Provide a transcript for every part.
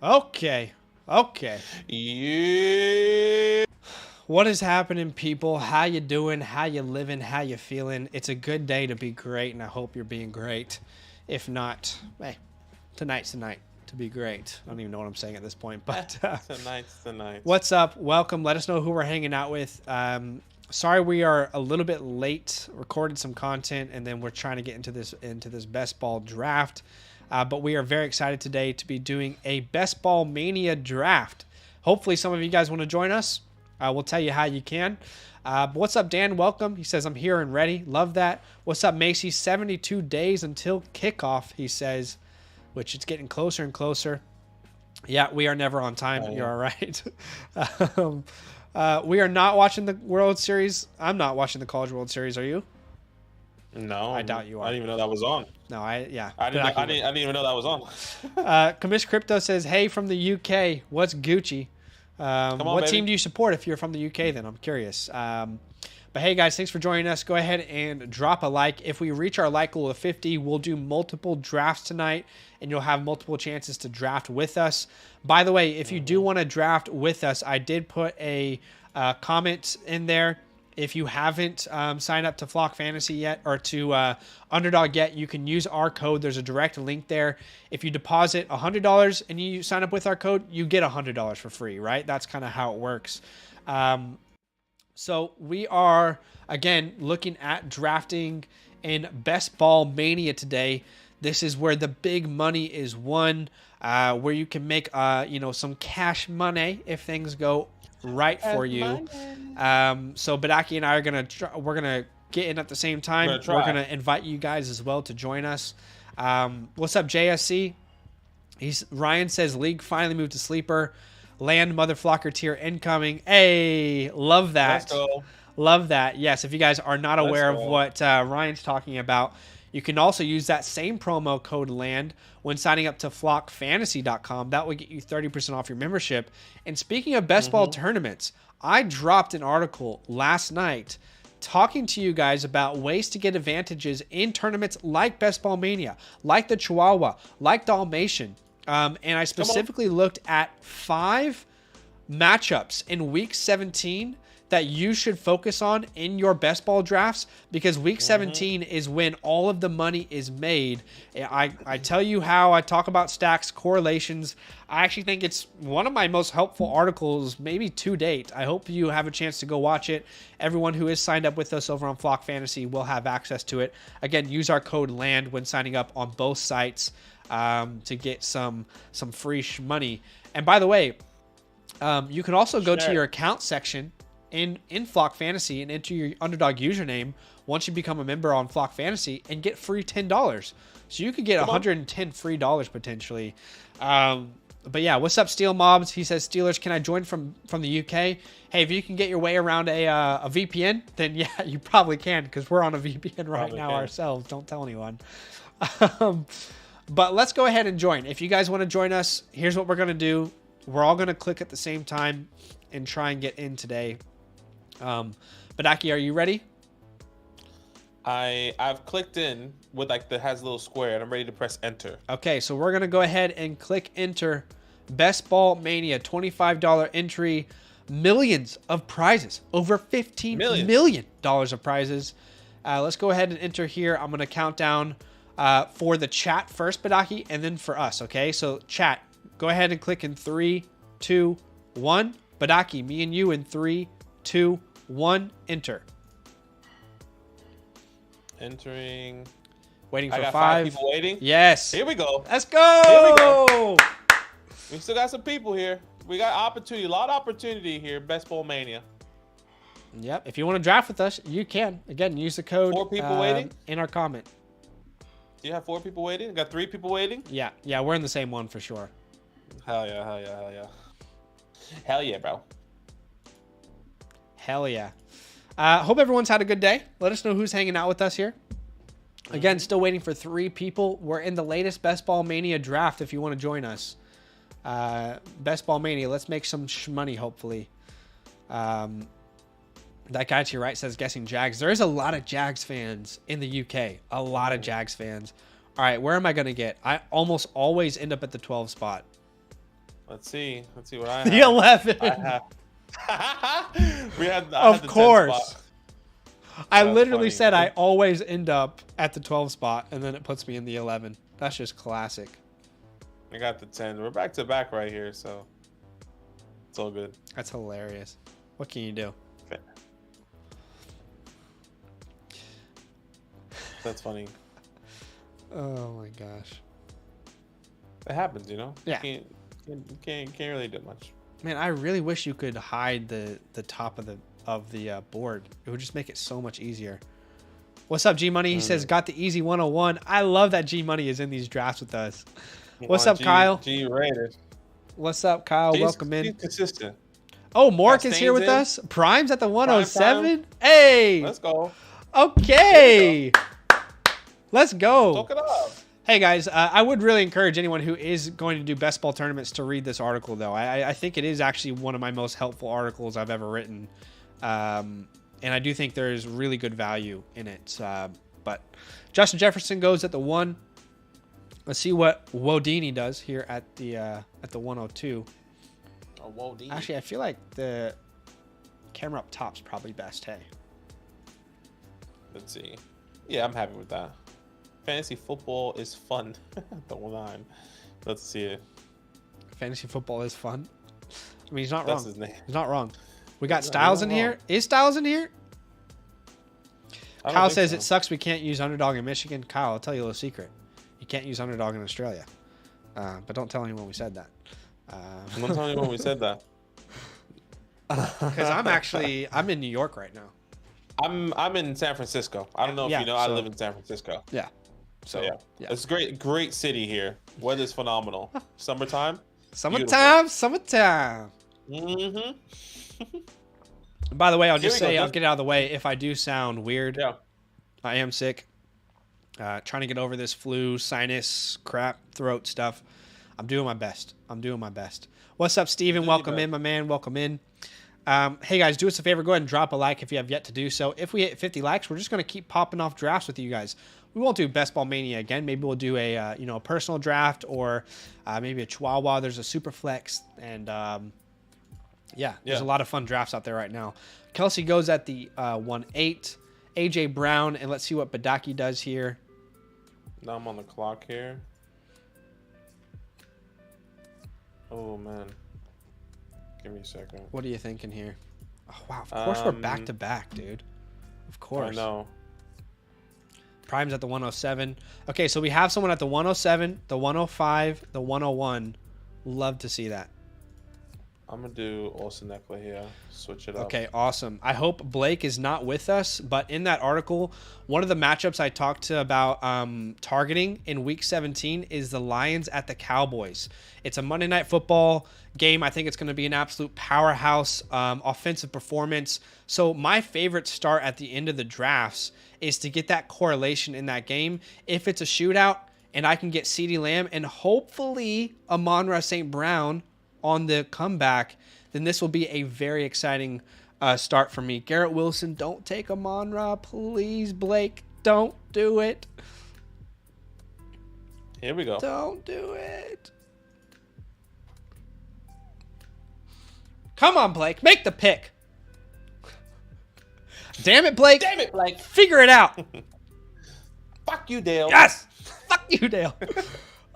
Okay. Okay. Yeah. What is happening, people? How you doing? How you living? How you feeling? It's a good day to be great, and I hope you're being great. If not, hey, tonight's the night to be great. I don't even know what I'm saying at this point, but Tonight. what's up? Welcome. Let us know who we're hanging out with. Sorry we are a little bit late. Recorded some content, and then we're trying to get into this best ball draft. But we are very excited today to be doing a best ball mania draft. Hopefully, some of you guys want to join us. We'll tell you how you can. What's up, Dan? Welcome. He says, I'm here and ready. Love that. What's up, Macy? 72 days until kickoff, he says, which it's getting closer and closer. Yeah, we are never on time. Oh, yeah. You're all right. We are not watching the World Series. I'm not watching the College World Series. Are you? No, I doubt you are. I didn't even know that was on. No, yeah. I didn't even know that was on. Commish Crypto says, hey, from the UK, what's Gucci? Come on, what baby. team do you support if you're from the UK then? I'm curious. But hey, guys, thanks for joining us. Go ahead and drop a like. If we reach our like goal of 50, we'll do multiple drafts tonight, and you'll have multiple chances to draft with us. By the way, if you do want to draft with us, I did put a comment in there. If you haven't signed up to Flock Fantasy yet or to UnderDog yet, you can use our code. There's a direct link there. If you deposit $100 and you sign up with our code, you get $100 for free, right? That's kind of how it works. So we are, again, looking at drafting in Best Ball Mania today. This is where the big money is won, where you can make some cash money if things go right for you. So Badaki and I are we're gonna get in at the same time. We're gonna invite you guys as well to join us. What's up, JSC? Ryan says league finally moved to sleeper. Land mother flocker tier incoming. Hey, love that. Let's go. Love that. Yes, if you guys are not aware of what Ryan's talking about, you can also use that same promo code LAND when signing up to flockfantasy.com. That will get you 30% off your membership. And speaking of best ball tournaments, I dropped an article last night talking to you guys about ways to get advantages in tournaments like Best Ball Mania, like the Chihuahua, like Dalmatian. And I specifically looked at 5 matchups in Week 17 that you should focus on in your best ball drafts, because Week 17 is when all of the money is made. I tell you how I talk about stacks, correlations. I actually think it's one of my most helpful articles, maybe to date. I hope you have a chance to go watch it. Everyone who is signed up with us over on Flock Fantasy will have access to it. Again, use our code LAND when signing up on both sites to get some free money. And by the way, you can also go to your account section in Flock Fantasy and enter your UnderDog username once you become a member on Flock Fantasy and get free $10. So you could get $110 free potentially. But yeah, what's up, Steel Mobs? He says, Steelers, can I join from the UK? Hey, if you can get your way around a VPN, then yeah, you probably can, because we're on a VPN right now ourselves. Don't tell anyone. But let's go ahead and join. If you guys want to join us, here's what we're going to do. We're all going to click at the same time and try and get in today. Badaki, are you ready? I've clicked in with that has a little square, and I'm ready to press enter. Okay, so we're gonna go ahead and click enter. Best Ball Mania, $25 entry, millions of prizes, over $15 million of prizes. Let's go ahead and enter here. I'm gonna count down for the chat first, Badaki, and then for us. Okay, so chat, go ahead and click in 3, 2, 1. Badaki, me and you in 3, 2, 1, enter. Entering. Waiting for I got 5 people waiting. Yes. Here we go. Let's go. Here we go. We still got some people here. We got opportunity, a lot of opportunity here. Best Ball Mania. Yep. If you want to draft with us, you can. Again, use the code. 4 people waiting in our comment. Do you have 4 people waiting? Got 3 people waiting? Yeah. We're in the same one for sure. Hell yeah, bro. Hell yeah. Hope everyone's had a good day. Let us know who's hanging out with us here. Again, still waiting for 3 people. We're in the latest Best Ball Mania draft if you want to join us. Best Ball Mania. Let's make some money, hopefully. That guy to your right says guessing Jags. There's a lot of Jags fans in the UK. A lot of Jags fans. All right, where am I going to get? I almost always end up at the 12 spot. Let's see what I The have. 11. I had Of the 10 course. spot. I That's literally funny. said I always end up at the 12 spot, and then it puts me in the 11. That's just classic. I got the 10. We're back to back right here, so it's all good. That's hilarious. What can you do? Okay. That's funny. Oh my gosh. It happens, you know. Yeah. You can't really do much. Man, I really wish you could hide the top of the board. It would just make it so much easier. What's up, G Money? He says, got the easy 101. I love that G Money is in these drafts with us. What's up, Kyle? G Raiders. What's up, Kyle? Welcome in. He's consistent. Oh, Mork is here with us. Prime's at the 107. Prime. Hey. Let's go. Okay. Let's go. Talk it up. Hey guys, I would really encourage anyone who is going to do best ball tournaments to read this article, though. I think it is actually one of my most helpful articles I've ever written. And I do think there's really good value in it. But Justin Jefferson goes at the 1. Let's see what Wodini does here at the 102. Oh, Wodini. Actually, I feel like the camera up top's probably best. Hey. Let's see. Yeah, I'm happy with that. Fantasy football is fun. The 1-9. Let's see it. Fantasy football is fun. I mean, he's not That's wrong. his name. He's not wrong. We got No, Styles you're in not here. wrong. Is Styles in here? I don't Kyle think says so. it sucks we can't use UnderDog in Michigan. Kyle, I'll tell you a little secret. You can't use UnderDog in Australia. But don't tell anyone we said that. I'm not telling you when we said that. Because I'm in New York right now. I'm in San Francisco. I don't know if Yeah, you know, I so- live in San Francisco. Yeah. So yeah, yeah. it's great city here. Weather's phenomenal. Summertime. Summertime. Mm-hmm. By the way, I'll Here just we go, say, I'll Justin. get it out of the way. If I do sound weird, Yeah. I am sick. Trying to get over this flu, sinus, crap, throat stuff. I'm doing my best. What's up, Steven? Welcome in, my man. Welcome in. Hey, guys, do us a favor. Go ahead and drop a like if you have yet to do so. If we hit 50 likes, we're just going to keep popping off drafts with you guys. We won't do Best Ball Mania again. Maybe we'll do a personal draft or maybe a Chihuahua. There's a super flex. And, there's a lot of fun drafts out there right now. Kelsey goes at the 1-8. AJ Brown, and let's see what Badaki does here. Now I'm on the clock here. Oh man. Give me a second. What are you thinking here? Oh, wow, of course we're back to back, dude. Of course. I know. Prime's at the 107. Okay, so we have someone at the 107, the 105, the 101. Love to see that. I'm gonna do Olsen Eckler here. Switch it up. Okay, awesome. I hope Blake is not with us, but in that article, one of the matchups I talked about targeting in Week 17 is the Lions at the Cowboys. It's a Monday Night Football game. I think it's going to be an absolute powerhouse offensive performance. So my favorite start at the end of the drafts is to get that correlation in that game. If it's a shootout and I can get CeeDee Lamb and hopefully Amon-Ra St. Brown on the comeback, then this will be a very exciting start for me. Garrett Wilson, don't take Amon-Ra, please, Blake. Don't do it. Here we go. Don't do it. Come on, Blake. Make the pick. Damn it, Blake. Damn it, Blake. Figure it out. Fuck you, Dale. Yes. Fuck you, Dale.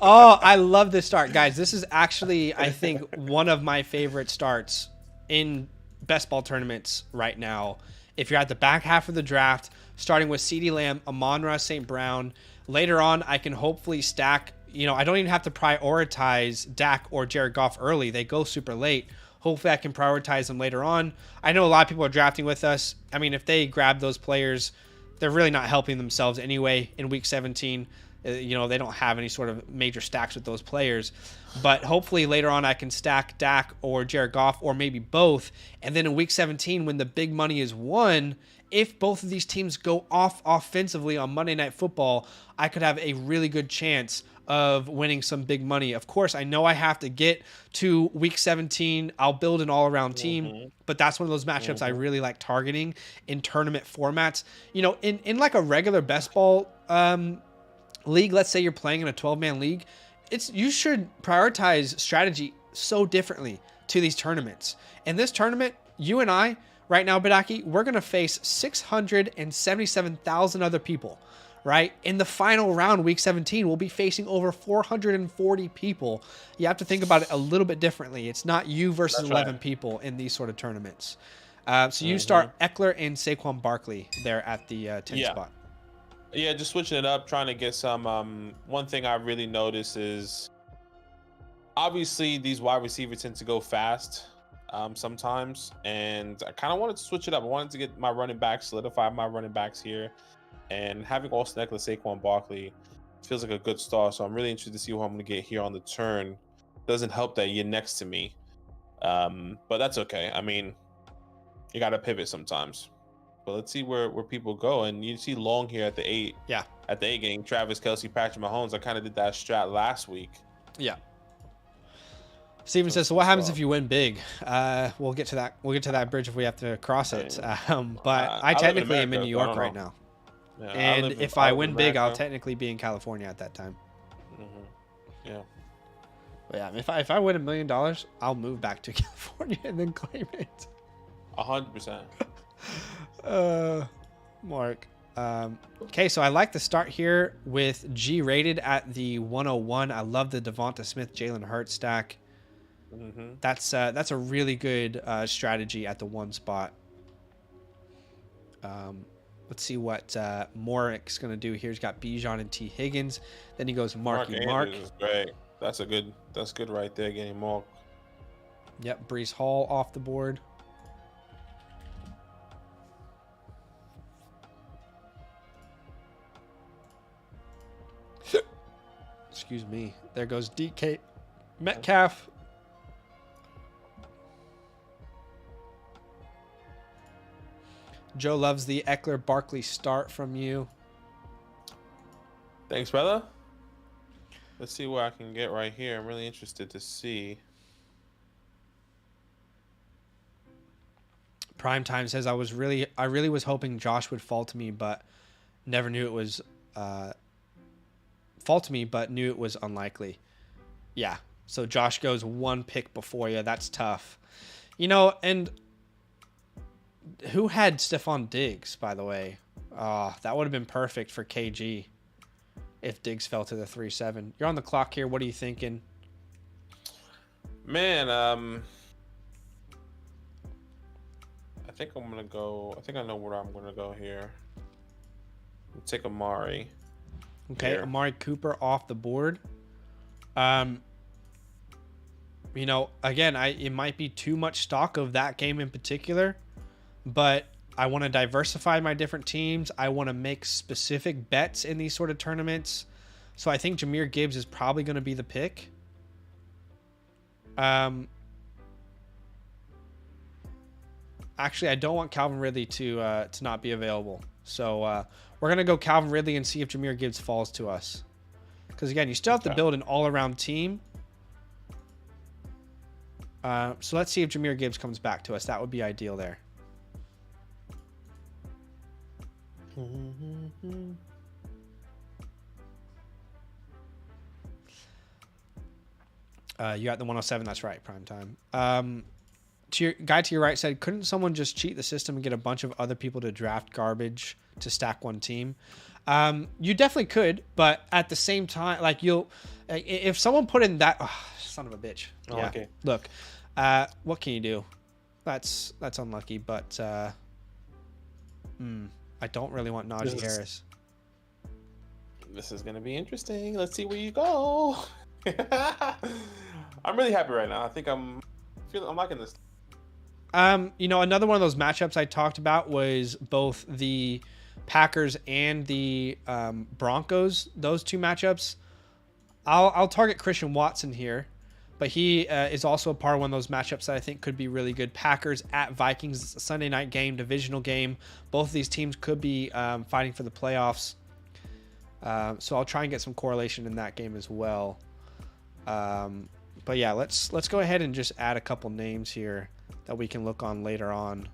Oh, I love this start. Guys, this is actually, I think, one of my favorite starts in best ball tournaments right now. If you're at the back half of the draft, starting with CeeDee Lamb, Amon-Ra St. Brown. Later on, I can hopefully stack, I don't even have to prioritize Dak or Jared Goff early. They go super late. Hopefully, I can prioritize them later on. I know a lot of people are drafting with us. I mean, if they grab those players, they're really not helping themselves anyway in Week 17. They don't have any sort of major stacks with those players. But hopefully later on I can stack Dak or Jared Goff or maybe both. And then in Week 17, when the big money is won, if both of these teams go off offensively on Monday Night Football, I could have a really good chance of winning some big money. Of course, I know I have to get to Week 17. I'll build an all-around team, but that's one of those matchups I really like targeting in tournament formats. In like a regular best ball league, let's say you're playing in a 12-man league, you should prioritize strategy so differently to these tournaments. In this tournament, you and I, right now, Badaki, we're going to face 677,000 other people, right? In the final round, week 17, we'll be facing over 440 people. You have to think about it a little bit differently. It's not you versus That's 11 right. people in these sort of tournaments. So you start Eckler and Saquon Barkley there at the 10 spot. Yeah, just switching it up, trying to get some. One thing I really notice is obviously these wide receivers tend to go fast sometimes, and I kind of wanted to switch it up. I wanted to get my running backs, solidify my running backs here, and having Austin Eckler, Saquon Barkley feels like a good start. So I'm really interested to see who I'm going to get here on the turn. Doesn't help that you're next to me, but that's okay. I mean, you got to pivot sometimes. But let's see where people go. And you see Long here at the 8. Yeah. At the 8 game, Travis Kelce, Patrick Mahomes. I kind of did that strat last week. Yeah. Steven says, so what happens if you win big? We'll get to that. We'll get to that bridge if we have to cross it. But I technically am in New York right now. Yeah, and if I win big, I'll technically be in California at that time. Yeah. But yeah, if I win $1 million, I'll move back to California and then claim it. 100%. Mark. Okay, so I like the start here with G rated at the 101. I love the Devonta Smith, Jalen Hurts stack. That's a really good strategy at the 1 spot. Let's see what Morick's gonna do here. He's got Bijan and T Higgins. Then he goes Mark. Is great. That's good right there, getting Mark. Yep, Breece Hall off the board. Excuse me. There goes DK Metcalf. Joe loves the Eckler Barkley start from you. Thanks, brother. Let's see what I can get right here. I'm really interested to see. Primetime says I really was hoping Josh would fall to me, but never knew it was fall to me, but knew it was unlikely. Yeah. So Josh goes 1 pick before you. That's tough. You know, and who had Stephon Diggs, by the way? That would have been perfect for KG if Diggs fell to the 3-7. You're on the clock here. What are you thinking? Man, I think I'm going to go. I think I know where I'm going to go here. Take Amari. Okay, here. Amari Cooper off the board. You know, again, it might be too much stock of that game in particular, but I want to diversify my different teams. I want to make specific bets in these sort of tournaments. So I think Jahmyr Gibbs is probably going to be the pick. Actually, I don't want Calvin Ridley to not be available. So we're going to go Calvin Ridley and see if Jahmyr Gibbs falls to us. Because, again, you still have to build an all-around team. So let's see if Jahmyr Gibbs comes back to us. That would be ideal there. You got the 107. That's right. Prime time. Guy to your right said, couldn't someone just cheat the system and get a bunch of other people to draft garbage to stack one team? You definitely could, but at the same time, like if someone put in that, son of a bitch. Oh, yeah. okay. Look, what can you do? That's unlucky, but I don't really want Najee Harris. This is gonna be interesting. Let's see where you go. I'm really happy right now. I think I'm liking this. You know, another one of those matchups I talked about was both the Packers and the Broncos. Those two matchups. I'll target Christian Watson here, but he is also a part of one of those matchups that I think could be really good. Packers at Vikings. It's a Sunday night game, divisional game. Both of these teams could be fighting for the playoffs. So I'll try and get some correlation in that game as well. But yeah, let's go ahead and just add a couple names here that we can look on later on,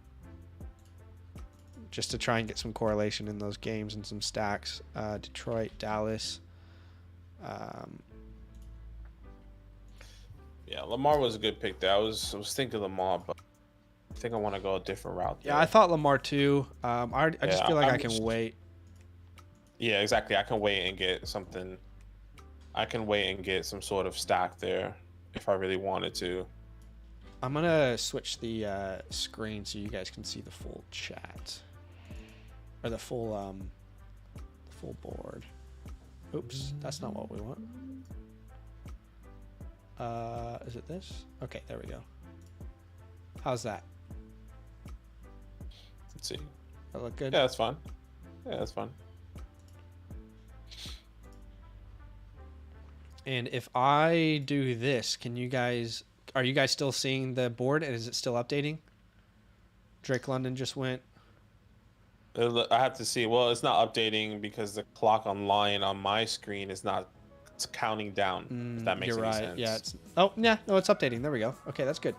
just to try and get some correlation in those games and some stacks. Detroit, Dallas. Yeah, Lamar was a good pick there. I was thinking Lamar, but I think I want to go a different route there. Yeah, I thought Lamar too. I just feel like I can wait. Yeah, exactly. I can wait and get something. I can wait and get some sort of stack there if I really wanted to. I'm gonna switch the screen so you guys can see the full chat or the full board. Oops, that's not what we want. Is it this? Okay, there we go. How's that? Let's see. That look good? Yeah, that's fine. Yeah, that's fine. And if I do this, are you guys still seeing the board and is it still updating? Drake London just went. I have to see. Well, it's not updating because the clock online on my screen is not. It's counting down. If that makes any sense. Yeah. It's updating. There we go. Okay, that's good.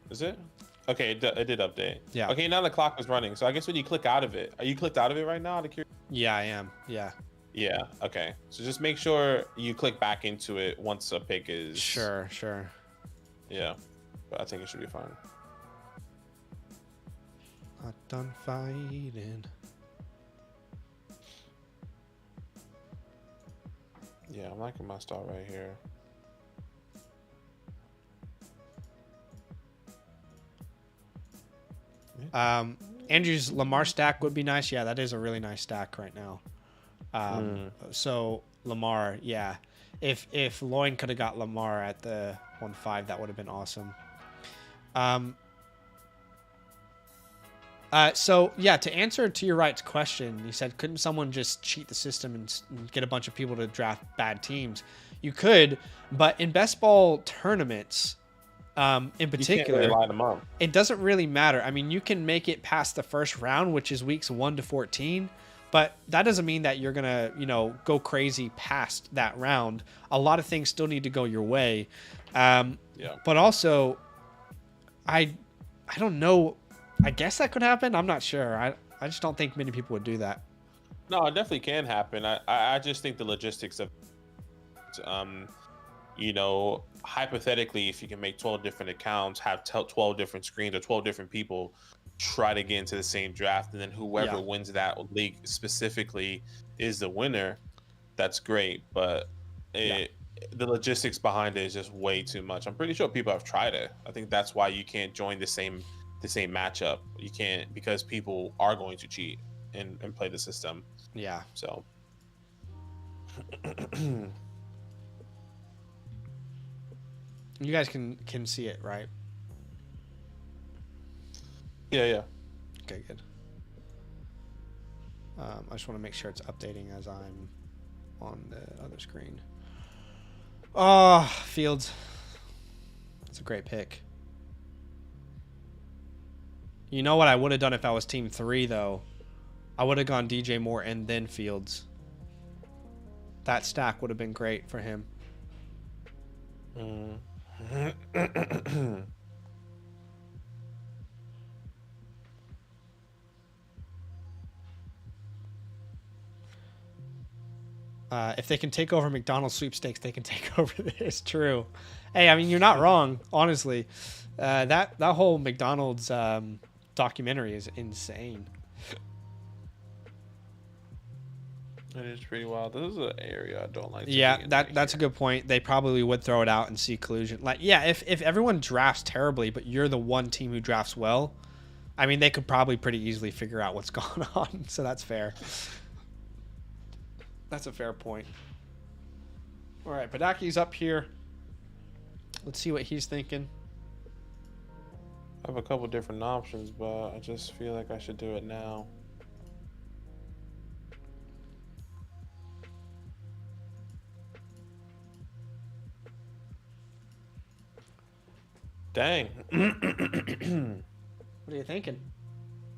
Is it? Okay, it did update. Yeah. Okay, now the clock is running. So I guess when you click out of it, are you clicked out of it right now? Yeah, I am. Yeah. Yeah. Okay. So just make sure you click back into it once a pick is. Sure. Yeah, but I think it should be fine. Not done fighting. Yeah, I'm liking my start right here. Andrew's Lamar stack would be nice. Yeah, that is a really nice stack right now. So Lamar, yeah. If Loin could have got Lamar at the 1-5, that would have been awesome. So yeah, to answer to your right's question, you said, couldn't someone just cheat the system and get a bunch of people to draft bad teams? You could, but in best ball tournaments, in particular, you can't really line them up. It doesn't really matter. I mean, you can make it past the first round, which is weeks 1 to 14, but that doesn't mean that you're gonna, go crazy past that round. A lot of things still need to go your way. But also, I don't know. I guess that could happen. I'm not sure. I just don't think many people would do that. No, it definitely can happen. I just think the logistics of, hypothetically, if you can make 12 different accounts, have 12 different screens or 12 different people try to get into the same draft, and then whoever wins that league specifically is the winner, that's great. But the logistics behind it is just way too much. I'm pretty sure people have tried it. I think that's why you can't join the same matchup. You can't, because people are going to cheat and play the system. Yeah. So you guys can see it, right? Yeah. Okay, good. I just want to make sure it's updating as I'm on the other screen. Oh, Fields. That's a great pick. You know what I would have done if I was team 3, though? I would have gone DJ Moore and then Fields. That stack would have been great for him. If they can take over McDonald's sweepstakes, they can take over this. True. Hey, I mean, you're not wrong, honestly. That whole McDonald's documentary is insane. It is pretty wild. This is an area I don't like. Yeah, that's a good point. They probably would throw it out and see collusion. Like, yeah, if everyone drafts terribly, but you're the one team who drafts well, I mean, they could probably pretty easily figure out what's going on. So that's fair. That's a fair point. All right, Padaki's up here. Let's see what he's thinking. I have a couple different options, but I just feel like I should do it now. Dang. What are you thinking?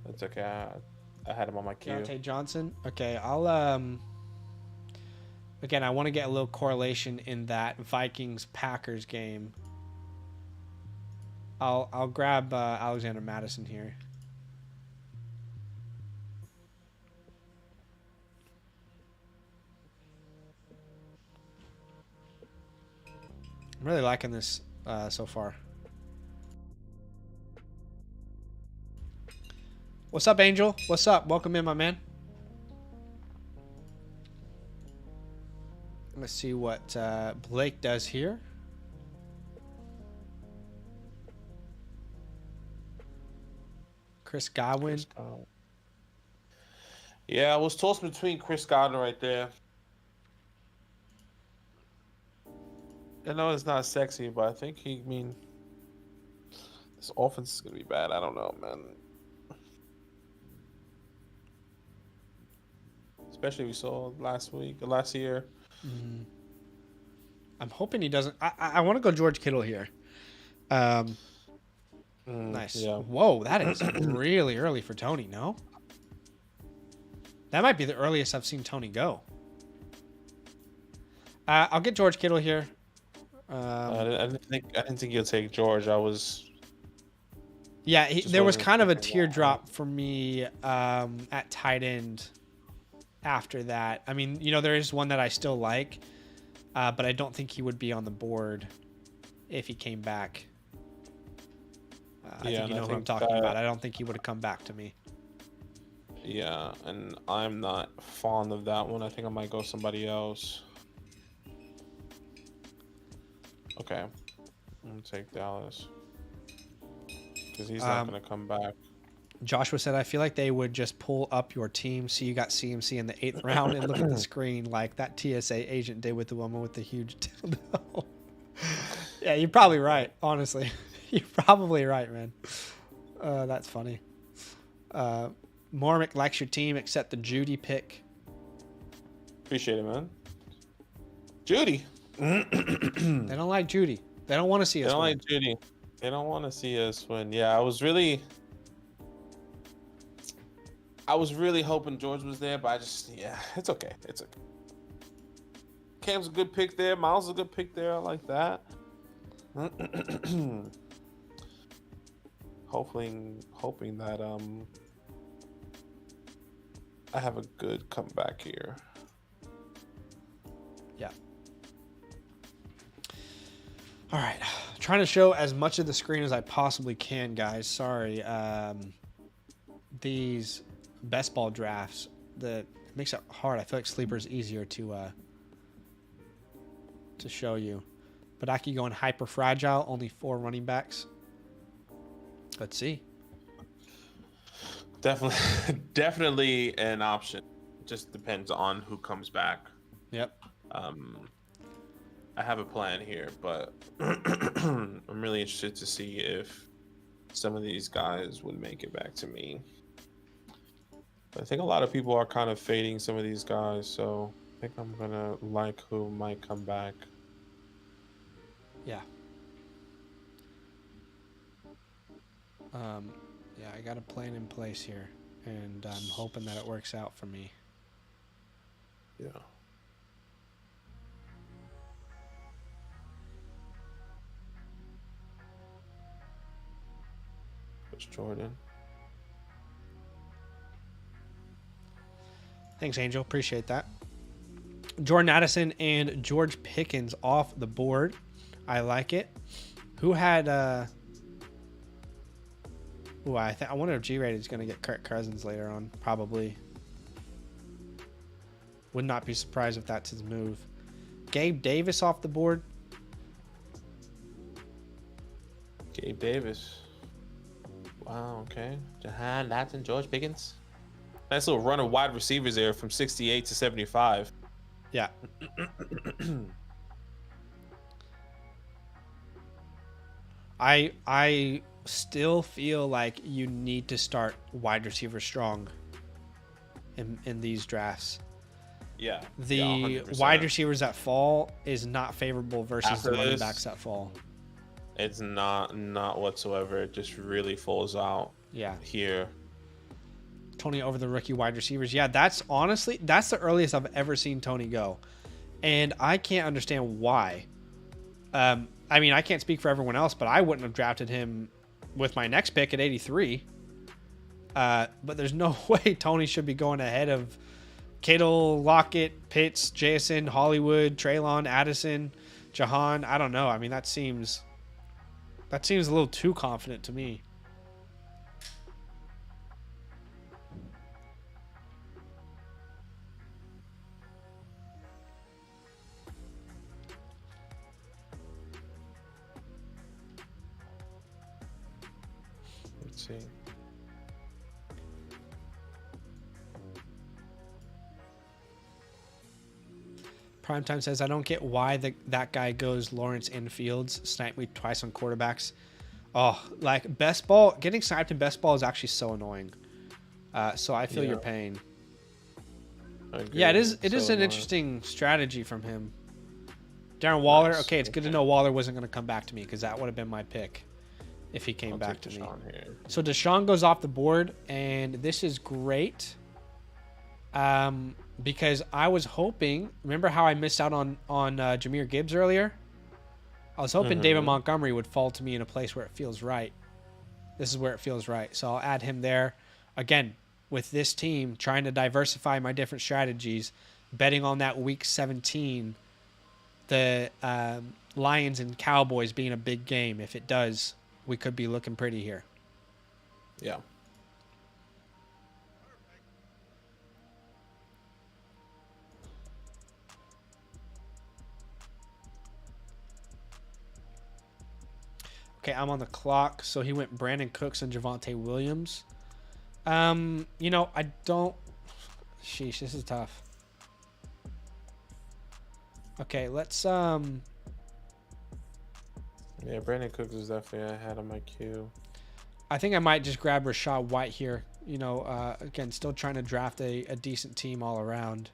That's okay. I had him on my queue. Deontay Johnson. Okay, I'll again, I want to get a little correlation in that Vikings-Packers game. I'll grab Alexander Madison here. I'm really liking this so far. What's up, Angel? What's up? Welcome in, my man. Let's see what Blake does here. Chris Godwin. Yeah, I was tossed between Chris Godwin right there. I know it's not sexy, but I think this offense is gonna be bad. I don't know, man. Especially we saw last year. Mm. I'm hoping he doesn't. I want to go George Kittle here. Nice. Yeah. Whoa, that is really early for Tony, no? That might be the earliest I've seen Tony go. I'll get George Kittle here. I didn't think you'll take George. Yeah, there was kind of a teardrop for me at tight end after that. I mean, there is one that I still like, but I don't think he would be on the board if he came back. I think you know who I'm talking about. I don't think he would have come back to me. Yeah, and I'm not fond of that one. I think I might go somebody else. Okay. I'm going to take Dallas. Because he's not going to come back. Joshua said, I feel like they would just pull up your team so you got CMC in the 8th round and look at the screen like that TSA agent did with the woman with the huge dildo. Yeah, you're probably right, honestly. You're probably right, man. That's funny. Mormick likes your team except the Judy pick. Appreciate it, man. Judy. They don't like Judy. They don't want to see us win. They don't like Judy. They don't want to see us win. Yeah, I was really hoping George was there, but it's okay. It's okay. Cam's a good pick there. Miles is a good pick there. I like that. Hoping that I have a good comeback here. Yeah. All right. Trying to show as much of the screen as I possibly can, guys. Sorry. These best ball drafts, it makes it hard. I feel like sleeper is easier to show you. Badaki going hyper fragile, only 4 running backs. Let's see. Definitely an option. Just depends on who comes back. Yep. I have a plan here, but I'm really interested to see if some of these guys would make it back to me. But I think a lot of people are kind of fading some of these guys, so I think I'm gonna like who might come back. Yeah. Yeah, I got a plan in place here, and I'm hoping that it works out for me. Yeah. It's Jordan. Thanks, Angel. Appreciate that. Jordan Addison and George Pickens off the board. I like it. Who had I wonder if G-Rated is going to get Kirk Cousins later on. Probably. Would not be surprised if that's his move. Gabe Davis off the board. Gabe Davis. Wow, okay. Jahan Latson, George Pickens. Nice little run of wide receivers there from 68 to 75. Yeah. I still feel like you need to start wide receiver strong in these drafts. Yeah. The wide receivers that fall is not favorable versus the running backs that fall. It's not whatsoever. It just really falls out. Yeah. Here. Tony over the rookie wide receivers. Yeah, that's the earliest I've ever seen Tony go. And I can't understand why. I mean, I can't speak for everyone else, but I wouldn't have drafted him with my next pick at 83. But there's no way Tony should be going ahead of Kittle, Lockett, Pitts, Jason, Hollywood, Treylon, Addison, Jahan, I don't know. I mean, that seems a little too confident to me. Let's see. Primetime says, I don't get why that guy goes Lawrence and Fields. Snipe me twice on quarterbacks. Oh, like best ball, getting sniped in best ball is actually so annoying. So I feel your pain. Yeah, it is an interesting strategy from him. Darren Waller. Nice. Okay, it's good to know Waller wasn't going to come back to me because that would have been my pick if he came back to me. Here. So Deshaun goes off the board, and this is great. Because I was hoping. Remember how I missed out on Jahmyr Gibbs earlier? I was hoping David Montgomery would fall to me in a place where it feels right. This is where it feels right. So I'll add him there. Again, with this team, trying to diversify my different strategies, betting on that week 17, the Lions and Cowboys being a big game. If it does, we could be looking pretty here. Yeah. Okay, I'm on the clock. So he went Brandon Cooks and Javonte Williams. You know, I don't... Sheesh, this is tough. Okay, let's... Yeah, Brandon Cooks is definitely ahead on my queue. I think I might just grab Rachaad White here. You know, again, still trying to draft a decent team all around.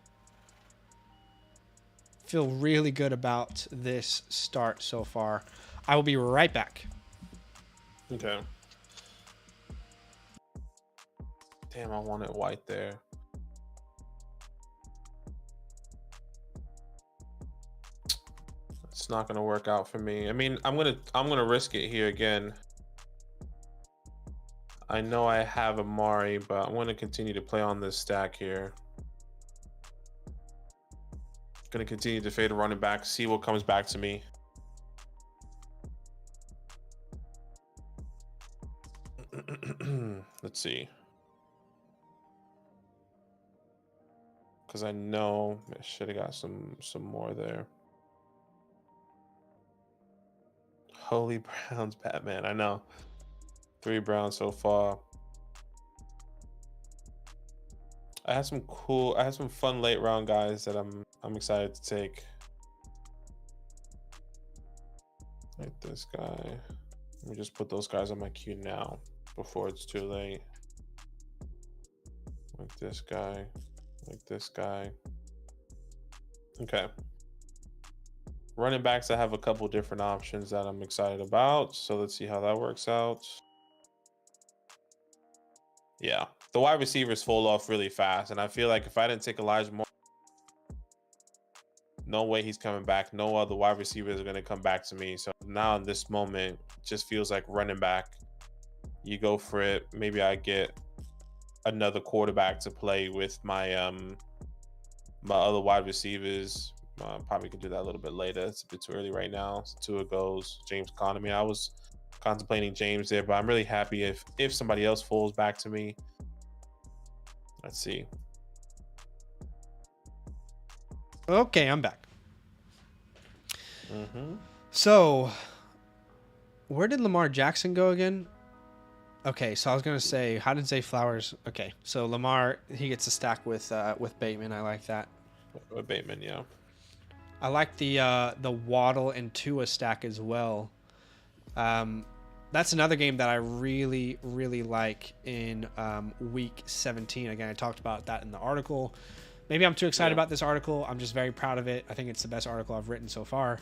Feel really good about this start so far. I will be right back. Okay. Damn, I wanted White there. It's not gonna work out for me. I mean, I'm gonna risk it here again. I know I have Amari, but I'm gonna continue to play on this stack here. Gonna continue to fade a running back, see what comes back to me. Let's see. Because I know I should have got some more there. Holy Browns, Batman. I know. 3 Browns so far. I had some fun late round guys that I'm excited to take. Like this guy. Let me just put those guys on my queue now before it's too late. Like this guy. Like this guy. Okay. Running backs, I have a couple different options that I'm excited about. So let's see how that works out. Yeah. The wide receivers fall off really fast. And I feel like if I didn't take Elijah Moore, no way he's coming back. No other wide receivers are going to come back to me. So now in this moment, it just feels like running back. You go for it. Maybe I get another quarterback to play with my my other wide receivers. Probably could do that a little bit later. It's a bit too early right now. So Tua goes, James Conner. I mean, I was contemplating James there, but I'm really happy if somebody else falls back to me. Let's see. Okay, I'm back. So, where did Lamar Jackson go again? Okay, so I was gonna say, how did Zay Flowers? Okay, so Lamar, he gets a stack with Bateman. I like that. With Bateman, yeah. I like the Waddle and Tua stack as well. That's another game that I really, really like in week 17. Again, I talked about that in the article. Maybe I'm too excited about this article. I'm just very proud of it. I think it's the best article I've written so far.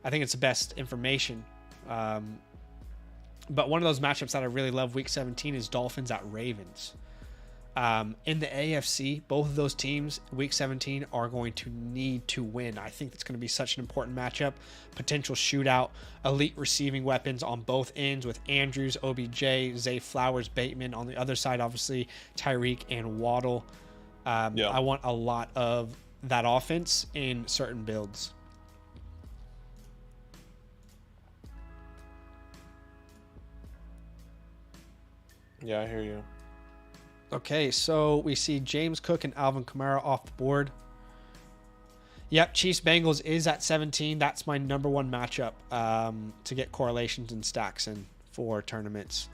I think it's the best information. But one of those matchups that I really love week 17 is Dolphins at Ravens. In the AFC, both of those teams, week 17, are going to need to win. I think it's going to be such an important matchup. Potential shootout, elite receiving weapons on both ends with Andrews, OBJ, Zay Flowers, Bateman. On the other side, obviously, Tyreek and Waddle. I want a lot of that offense in certain builds. Yeah, I hear you. Okay, so we see James Cook and Alvin Kamara off the board. Yep, Chiefs Bengals is at 17. That's my number one matchup to get correlations and stacks in for tournaments.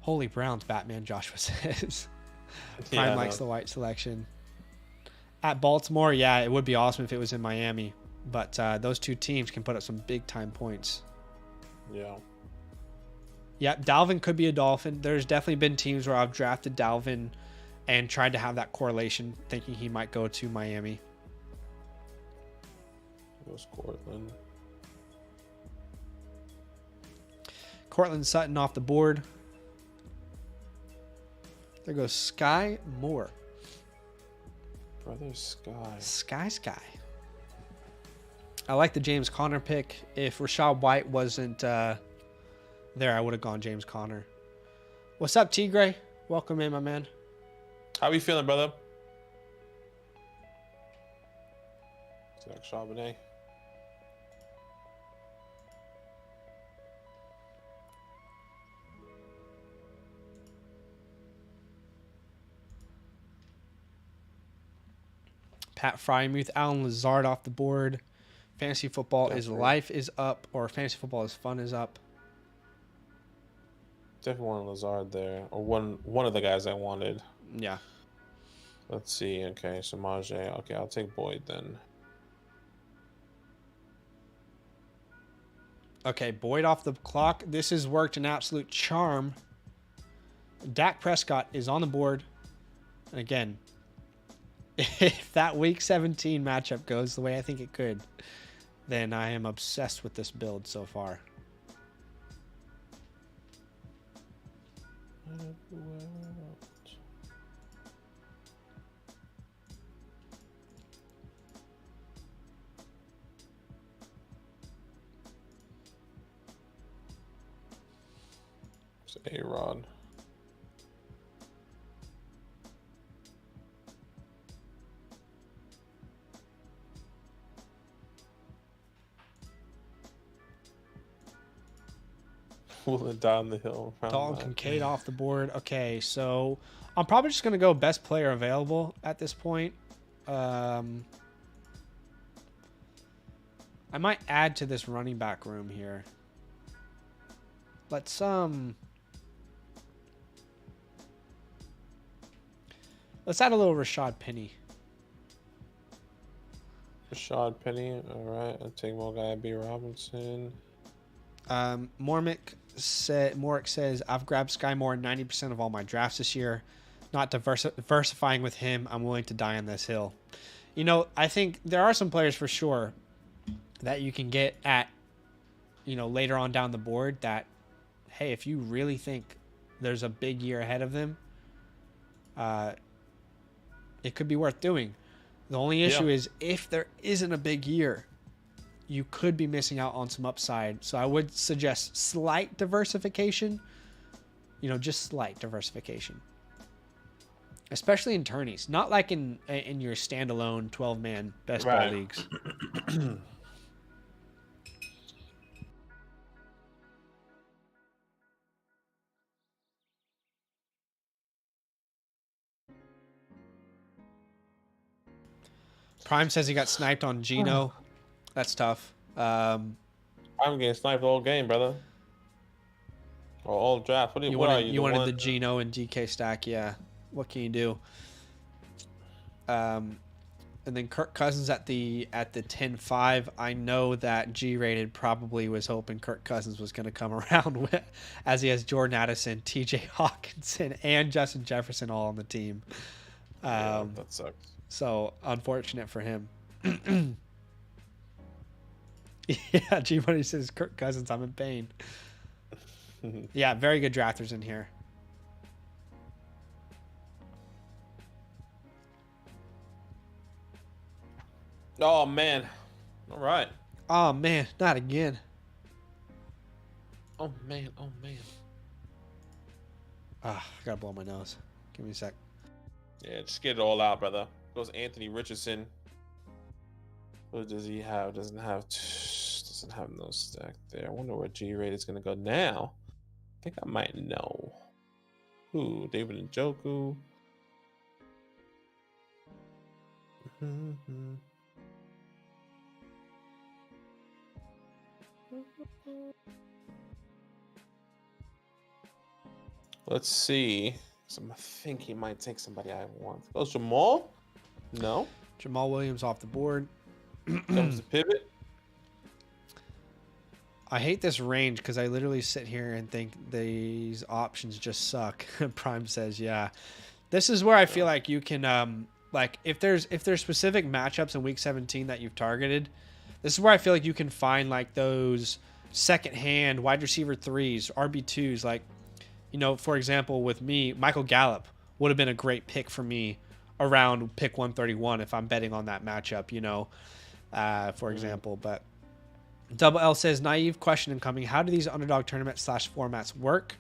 Holy Browns, Batman, Joshua says. Prime likes the white selection. At Baltimore, yeah, it would be awesome if it was in Miami. But those two teams can put up some big-time points. Yeah. Yep, Dalvin could be a Dolphin. There's definitely been teams where I've drafted Dalvin and tried to have that correlation, thinking he might go to Miami. Goes Cortland. Cortland Sutton off the board. There goes Sky Moore. Brother Sky. Sky. I like the James Conner pick. If Rachaad White wasn't there, I would have gone James Conner. What's up, Tigray? Welcome in, my man. How are you feeling, brother? Zach Charbonnet. Pat Frymuth, Alan Lazard off the board. Fantasy football is life is up, or fantasy football is fun is up. Definitely wanted Lazard there, or one of the guys I wanted. Yeah. Let's see. Okay, so Samaje. Okay, I'll take Boyd then. Okay, Boyd off the clock. This has worked an absolute charm. Dak Prescott is on the board. And again, if that week 17 matchup goes the way I think it could, then I am obsessed with this build so far. It's A-Rod. Pulling down the hill. Dalton Kincaid off the board. Okay, so I'm probably just going to go best player available at this point. I might add to this running back room here. Let's add a little Rashad Penny. Rashad Penny. All right, I'll take more guy B. Robinson. Morick says, I've grabbed Sky Moore 90% of all my drafts this year. Not diversifying with him, I'm willing to die on this hill. You know, I think there are some players for sure that you can get at, you know, later on down the board that, hey, if you really think there's a big year ahead of them, it could be worth doing. The only issue is if there isn't a big year, you could be missing out on some upside. So I would suggest slight diversification. You know, just slight diversification. Especially in tourneys. Not like in your standalone 12-man best ball leagues. Prime says he got sniped on Geno. That's tough. I'm getting sniped all game, brother. Or all draft. What are you? You wanted the Geno and DK stack, yeah. What can you do? And then Kirk Cousins at the 10-5. I know that G-rated probably was hoping Kirk Cousins was going to come around with, as he has Jordan Addison, TJ Hawkinson, and Justin Jefferson all on the team. That sucks. So unfortunate for him. Yeah, G-Money says Kirk Cousins, I'm in pain. Yeah, very good drafters in here. Oh, man. All right. Oh, man. Not again. Oh, man. Oh, man. I gotta blow my nose. Give me a sec. Yeah, just get it all out, brother. Goes Anthony Richardson. What does he have? Doesn't have no stack there. I wonder where G-Rate is going to go now. think I might know. Who? David Njoku. Let's see. So I think he might take somebody I want. Oh, Jamal? No. Jamal Williams off the board. Comes the pivot. I hate this range because I literally sit here and think these options just suck. Prime says, yeah. This is where I feel like you can, like, if there's specific matchups in Week 17 that you've targeted, this is where I feel like you can find, like, those second-hand wide receiver 3s, RB2s. Like, you know, for example, with me, Michael Gallup would have been a great pick for me around pick 131 if I'm betting on that matchup, you know, for example. But Double L says, naive question incoming. How do these underdog tournament / formats work?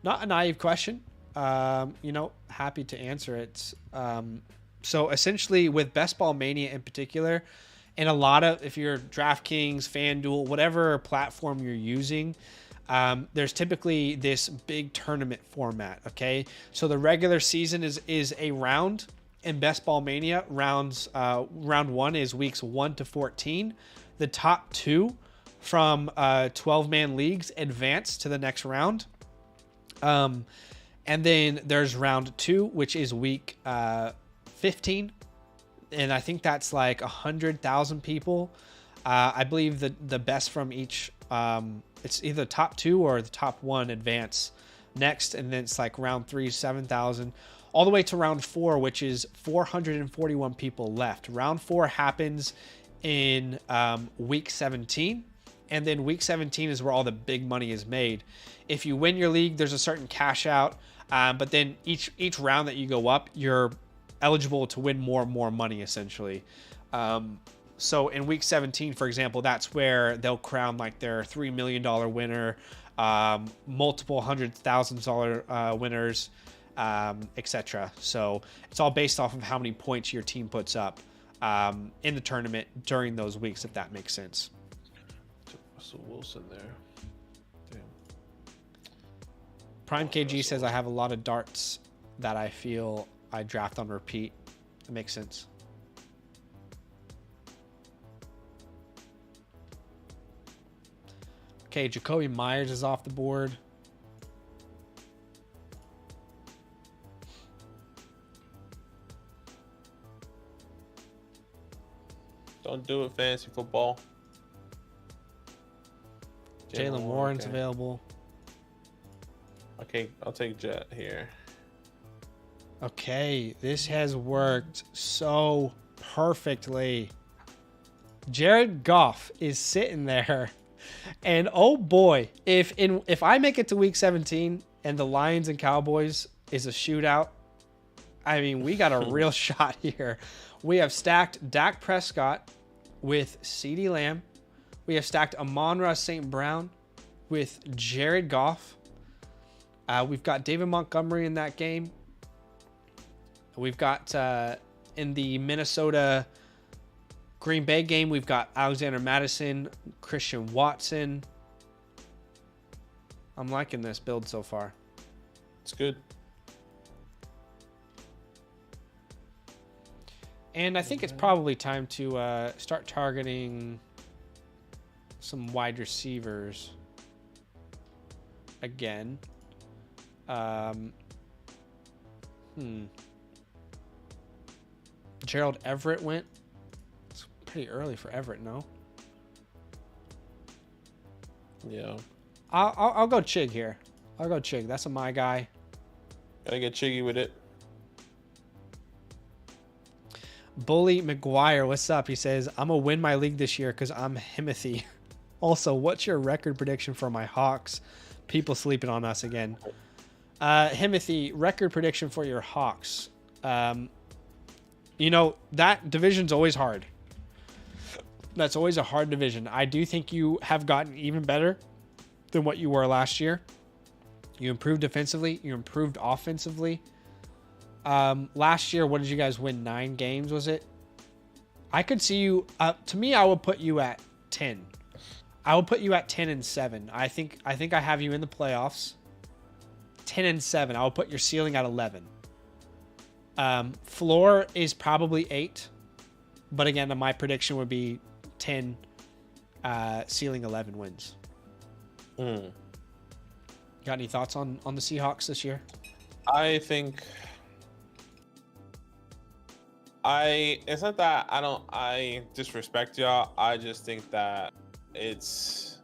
Not a naive question. You know, happy to answer it. So essentially with Best Ball Mania in particular, and a lot of, if you're DraftKings, FanDuel, whatever platform you're using, there's typically this big tournament format. Okay. So the regular season is a round. In Best Ball Mania, round 1 is weeks 1 to 14. The top 2 from 12-man leagues advance to the next round. And then there's round 2, which is week 15. And I think that's like 100,000 people. I believe the best from each, it's either top 2 or the top 1 advance next. And then it's like round 3, 7,000. All the way to round 4, which is 441 people left. Round 4 happens in week 17. And then week 17 is where all the big money is made. If you win your league, there's a certain cash out. But then each round that you go up, you're eligible to win more and more money, essentially. So in week 17, for example, that's where they'll crown like their $3 million winner, multiple $100,000 winners, etc. So it's all based off of how many points your team puts up in the tournament during those weeks, if that makes sense. Russell Wilson there. Damn. Prime KG says I have a lot of darts that I feel I draft on repeat. That makes sense. Okay, Jacoby Myers is off the board. Don't do it, fantasy football. Jalen Warren's available. Okay, I'll take Jet here. Okay, this has worked so perfectly. Jared Goff is sitting there. And oh boy, if I make it to week 17 and the Lions and Cowboys is a shootout, I mean, we got a real shot here. We have stacked Dak Prescott with CeeDee Lamb. We have stacked Amon-Ra St. Brown with Jared Goff. We've got David Montgomery in that game. We've got in the Minnesota Green Bay game, we've got Alexander Madison, Christian Watson. I'm liking this build so far. It's good. And I think it's probably time to start targeting some wide receivers again. Gerald Everett went. It's pretty early for Everett, no? Yeah. I'll go Chig here. I'll go Chig. That's my guy. Gotta get Chiggy with it. Bully McGuire, what's up? He says, I'm going to win my league this year because I'm Himothy. Also, what's your record prediction for my Hawks? People sleeping on us again. Himothy, record prediction for your Hawks. You know, that division's always hard. That's always a hard division. I do think you have gotten even better than what you were last year. You improved defensively. You improved offensively. Last year, what did you guys win? 9 games, was it? I could see you, to me, I would put you at 10. I would put you at 10-7. I think I have you in the playoffs. 10-7. I would put your ceiling at 11. Floor is probably 8, but again, my prediction would be 10, ceiling 11 wins. Got any thoughts on the Seahawks this year? I think it's not that I disrespect y'all. I just think that it's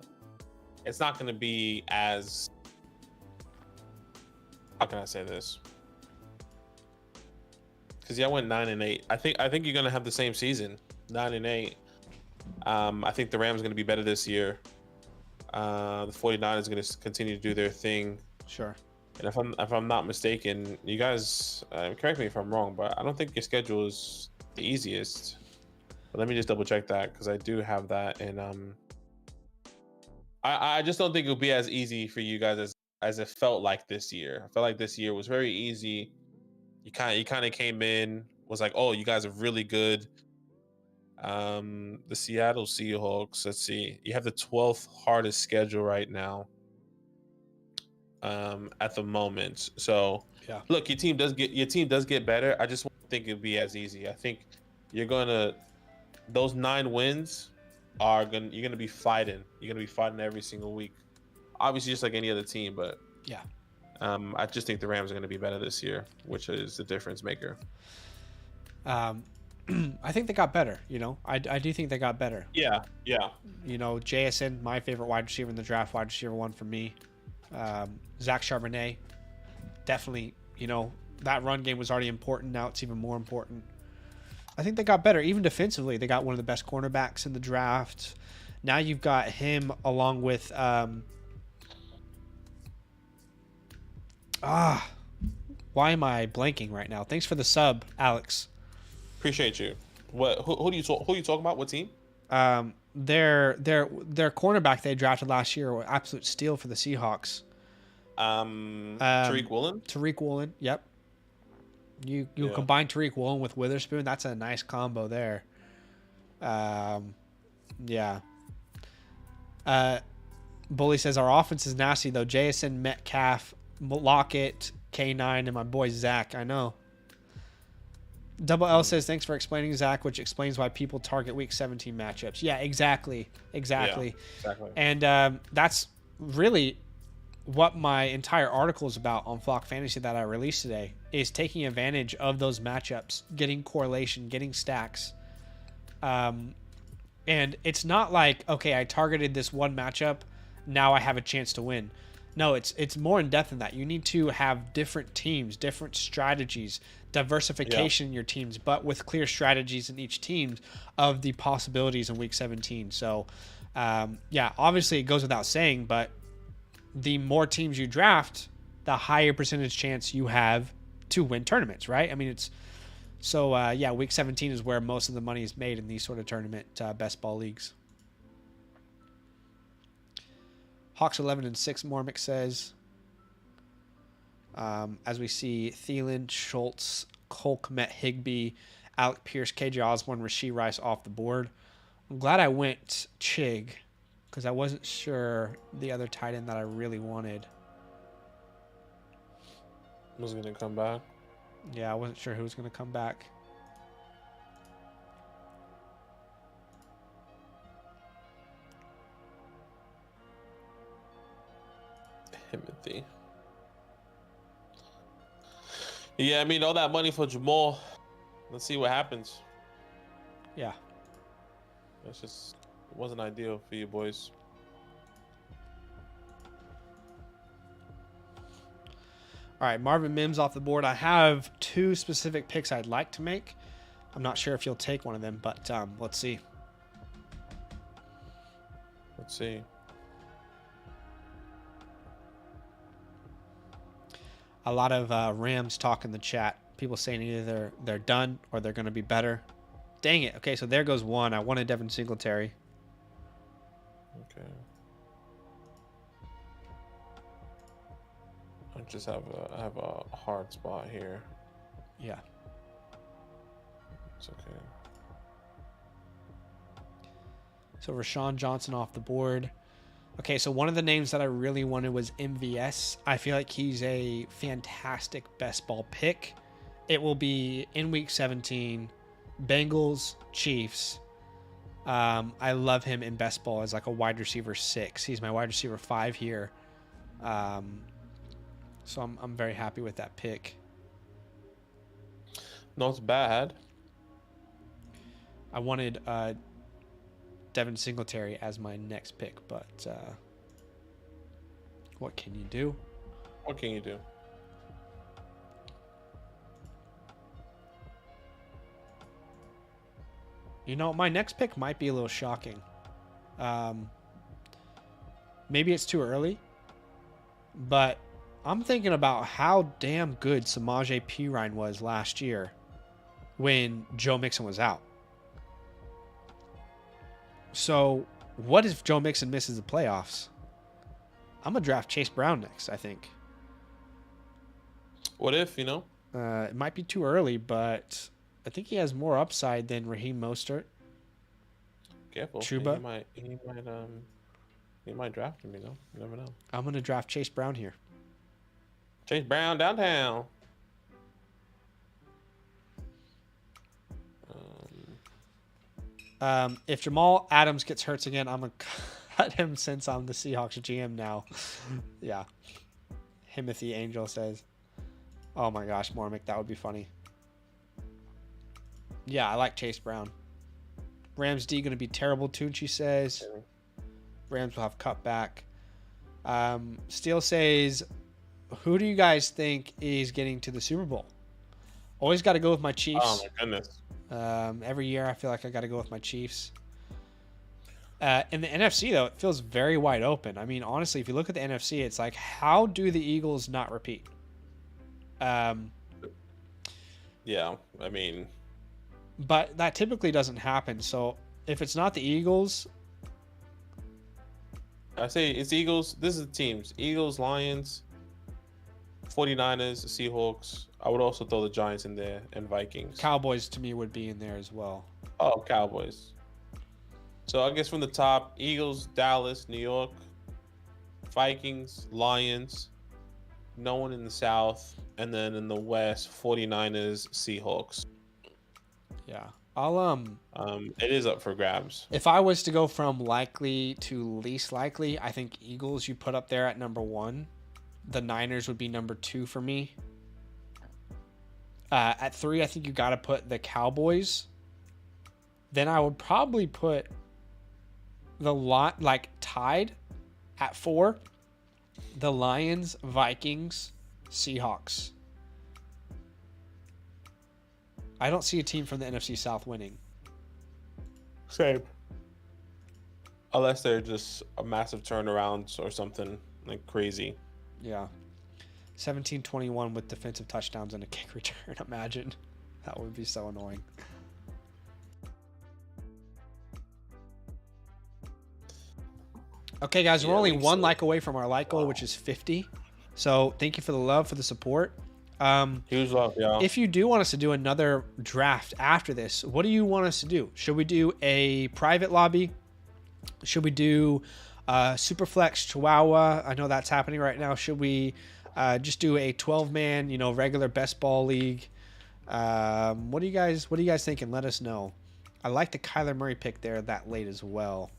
not going to be as, how can I say this? Because y'all went 9-8. I think you're going to have the same season, 9-8. I think the Rams are going to be better this year. The 49ers are going to continue to do their thing. Sure. And if I'm not mistaken, you guys, correct me if I'm wrong, but I don't think your schedule is the easiest. But let me just double check that, because I do have that. And I just don't think it'll be as easy for you guys as it felt like this year. I felt like this year was very easy. You kind of came in, was like, oh, you guys are really good. The Seattle Seahawks, let's see, you have the 12th hardest schedule right now. At the moment. So yeah, look, your team does get better. I just don't think it'll be as easy. I think those 9 wins you're gonna be fighting. You're gonna be fighting every single week. Obviously, just like any other team, but yeah. I just think the Rams are gonna be better this year, which is the difference maker. I think they got better. I do think they got better. Yeah. JSN, my favorite wide receiver in the draft, wide receiver 1 for me. Zach Charbonnet, definitely, that run game was already important. Now it's even more important. I think they got better. Even defensively, they got one of the best cornerbacks in the draft. Now you've got him along with why am I blanking right now? Thanks for the sub, Alex. Appreciate you. What? Who you talking about? What team? Their cornerback they drafted last year, were absolute steal for the Seahawks. Tariq Woolen. Tariq Woolen, yep. You combine Tariq Woolen with Witherspoon, that's a nice combo there. Yeah. Bully says our offense is nasty though. JSN, Metcalf, Lockett, K9, and my boy Zach. I know. Double L says thanks for explaining, Zach, which explains why people target Week 17 matchups. Yeah, exactly. Yeah, exactly. And that's really what my entire article is about on Flock Fantasy that I released today, is taking advantage of those matchups, getting correlation, getting stacks. And it's not like, okay, I targeted this one matchup, now I have a chance to win. No, it's more in depth than that. You need to have different teams, different strategies, diversification in your teams, but with clear strategies in each team of the possibilities in Week 17. So, obviously it goes without saying, but the more teams you draft, the higher percentage chance you have to win tournaments, right? I mean, it's so, Week 17 is where most of the money is made in these sort of tournament best ball leagues. Hawks 11-6, Mormick says. As we see Thielen, Schultz, Cole Kmet, Higbee, Alec Pierce, KJ Osborne, Rashee Rice off the board. I'm glad I went Chig because I wasn't sure the other tight end that I really wanted. Was going to come back? Yeah, I wasn't sure who was going to come back. Timothy. Yeah, I mean, all that money for Jamal. Let's see what happens. Yeah. It wasn't ideal for you boys. All right, Marvin Mims off the board. I have 2 specific picks I'd like to make. I'm not sure if you'll take one of them, but let's see. Let's see. A lot of Rams talk in the chat. People saying either they're done or they're going to be better. Dang it. Okay, so there goes one. I wanted Devin Singletary. Okay. I just have a hard spot here. Yeah. It's okay. So Rashawn Johnson off the board. Okay, so one of the names that I really wanted was MVS. I feel like he's a fantastic best ball pick. It will be in week 17, Bengals, Chiefs. I love him in best ball as like a wide receiver 6. He's my wide receiver 5 here. So I'm very happy with that pick. Not bad. I wanted Devin Singletary as my next pick, but what can you do? What can you do? You know, my next pick might be a little shocking. Maybe it's too early, but I'm thinking about how damn good Samaje Perine was last year when Joe Mixon was out. So, what if Joe Mixon misses the playoffs? I'm going to draft Chase Brown next, I think. What if, you know? It might be too early, but I think he has more upside than Raheem Mostert. Careful. Chuba. He might draft him, you know? You never know. I'm going to draft Chase Brown here. Chase Brown downtown. If Jamal Adams gets hurt again, I'm going to cut him since I'm the Seahawks GM now. Yeah. Timothy Angel says. Oh my gosh, Mormick, that would be funny. Yeah, I like Chase Brown. Rams D going to be terrible, Tunchi says. Rams will have cut back. Steele says, who do you guys think is getting to the Super Bowl? Always got to go with my Chiefs. Oh my goodness. Every year I feel like I got to go with my Chiefs. In the NFC, though, it feels very wide open. I mean, honestly, if you look at the NFC, it's like, how do the Eagles not repeat? Yeah, I mean... But that typically doesn't happen. So if it's not the Eagles... I say it's Eagles. This is the teams. Eagles, Lions, 49ers, Seahawks. I would also throw the Giants in there and Vikings. Cowboys, to me, would be in there as well. Oh, Cowboys. So I guess from the top, Eagles, Dallas, New York, Vikings, Lions, no one in the South, and then in the West, 49ers, Seahawks. Yeah. I'll it is up for grabs. if I was to go from likely to least likely, I think Eagles you put up there at number 1. The Niners would be number 2 for me. At 3, I think you got to put the Cowboys. Then I would probably put the lot like tied at 4. The Lions, Vikings, Seahawks. I don't see a team from the NFC South winning. Same. Unless they're just a massive turnaround or something like crazy. Yeah. 17-21 with defensive touchdowns and a kick return. Imagine. That would be so annoying. Okay, guys, we're only one like away from our like goal, which is 50. So thank you for the love, for the support. Huge love, y'all. If you do want us to do another draft after this, what do you want us to do? Should we do a private lobby? Should we do Superflex Chihuahua? I know that's happening right now. Should we just do a 12-man, regular best ball league? What are you guys thinking? Let us know. I like the Kyler Murray pick there that late as well.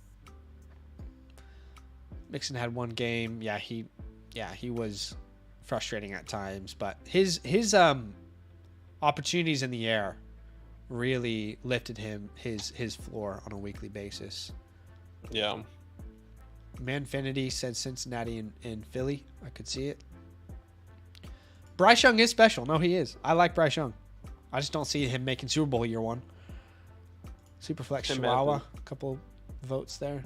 Mixon had one game. Yeah, he was frustrating at times, but his opportunities in the air really lifted his floor on a weekly basis. Yeah. Manfinity said Cincinnati and Philly. I could see it. Bryce Young is special. No, he is. I like Bryce Young. I just don't see him making Super Bowl year 1. Superflex Chihuahua, a couple votes there.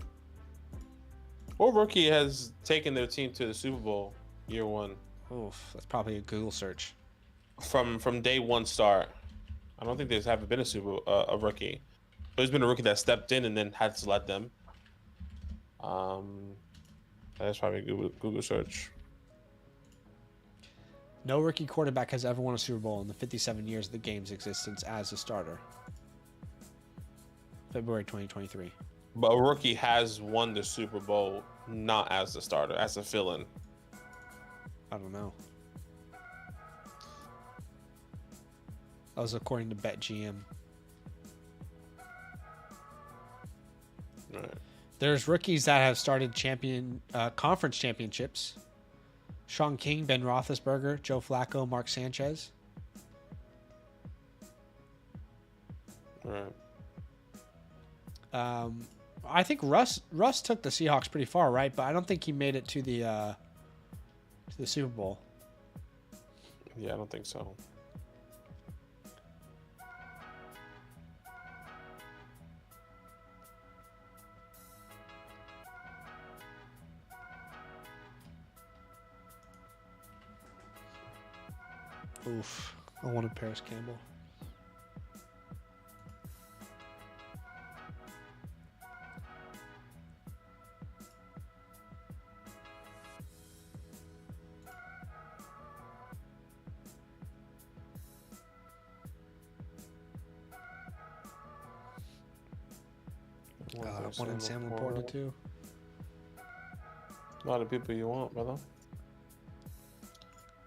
What rookie has taken their team to the Super Bowl year 1? Oof, that's probably a Google search. From day 1 start. I don't think there's haven't been a rookie. There's been a rookie that stepped in and then had to let them. That's probably a Google search. No rookie quarterback has ever won a Super Bowl in the 57 years of the game's existence as a starter. February 2023. But a rookie has won the Super Bowl not as the starter, as a fill-in? I don't know. That was according to BetGM. Right. There's rookies that have started conference championships. Sean King, Ben Roethlisberger, Joe Flacco, Mark Sanchez. Right. I think Russ took the Seahawks pretty far, right? But I don't think he made it to the Super Bowl. Yeah, I don't think so. Oof. I wanted Paris Campbell. I wanted Sam Laporta too. A lot of people you want, brother.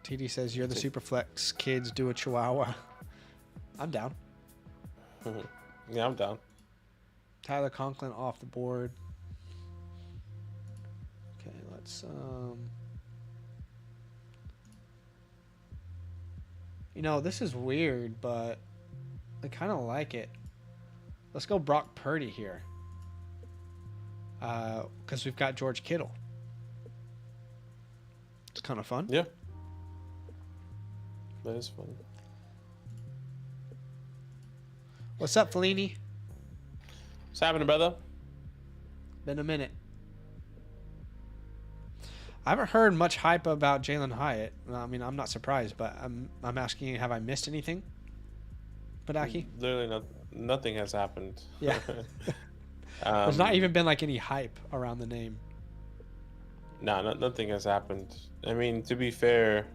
TD says you're the Superflex kids. Do a Chihuahua. I'm down. Yeah, I'm down. Tyler Conklin off the board. Okay, let's this is weird, but I kind of like it. Let's go Brock Purdy here. Because we've got George Kittle. It's kind of fun. Yeah. That is fun. What's up, Fellini? What's happening, brother? Been a minute. I haven't heard much hype about Jalen Hyatt. I mean, I'm not surprised, but I'm asking, have I missed anything? Badaki? Literally nothing has happened. Yeah. There's not even been like any hype around the name. No, nothing has happened. I mean, to be fair,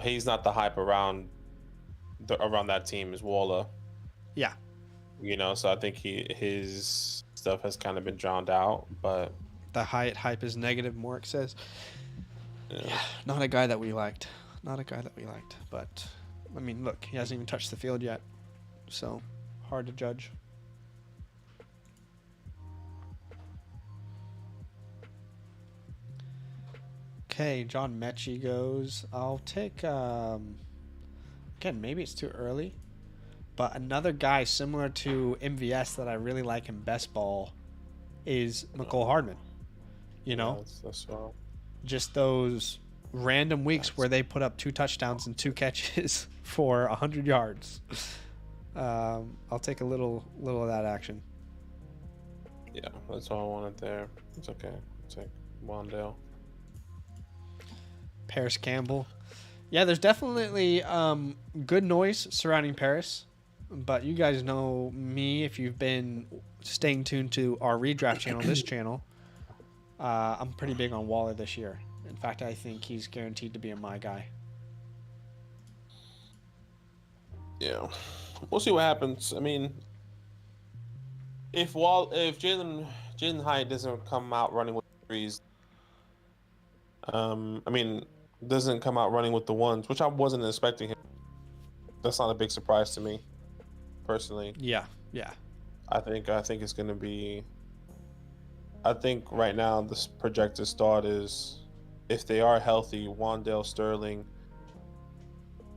he's not the hype around that team is Waller. Yeah. So I think his stuff has kind of been drowned out, but the Hyatt hype is negative, Mork says. Yeah, not a guy that we liked. But I mean, look, he hasn't even touched the field yet, so hard to judge. Okay, John Mechie goes. I'll take again, maybe it's too early, but another guy similar to MVS that I really like in best ball is McCole Hardman. That's well. Just those random weeks where they put up 2 touchdowns and 2 catches for 100 yards. I'll take a little of that action. Yeah, that's all I wanted there. It's okay. I'll take Wandale. Paris Campbell. Yeah, there's definitely good noise surrounding Paris, but you guys know me if you've been staying tuned to our redraft channel, this channel. I'm pretty big on Waller this year. In fact, I think he's guaranteed to be my guy. Yeah, we'll see what happens. I mean, if Jalen Hyatt doesn't come out running with threes, doesn't come out running with the ones, which I wasn't expecting him. That's not a big surprise to me, personally. Yeah. I think it's going to be. I think right now this projected start is, if they are healthy, Wandale, Sterling,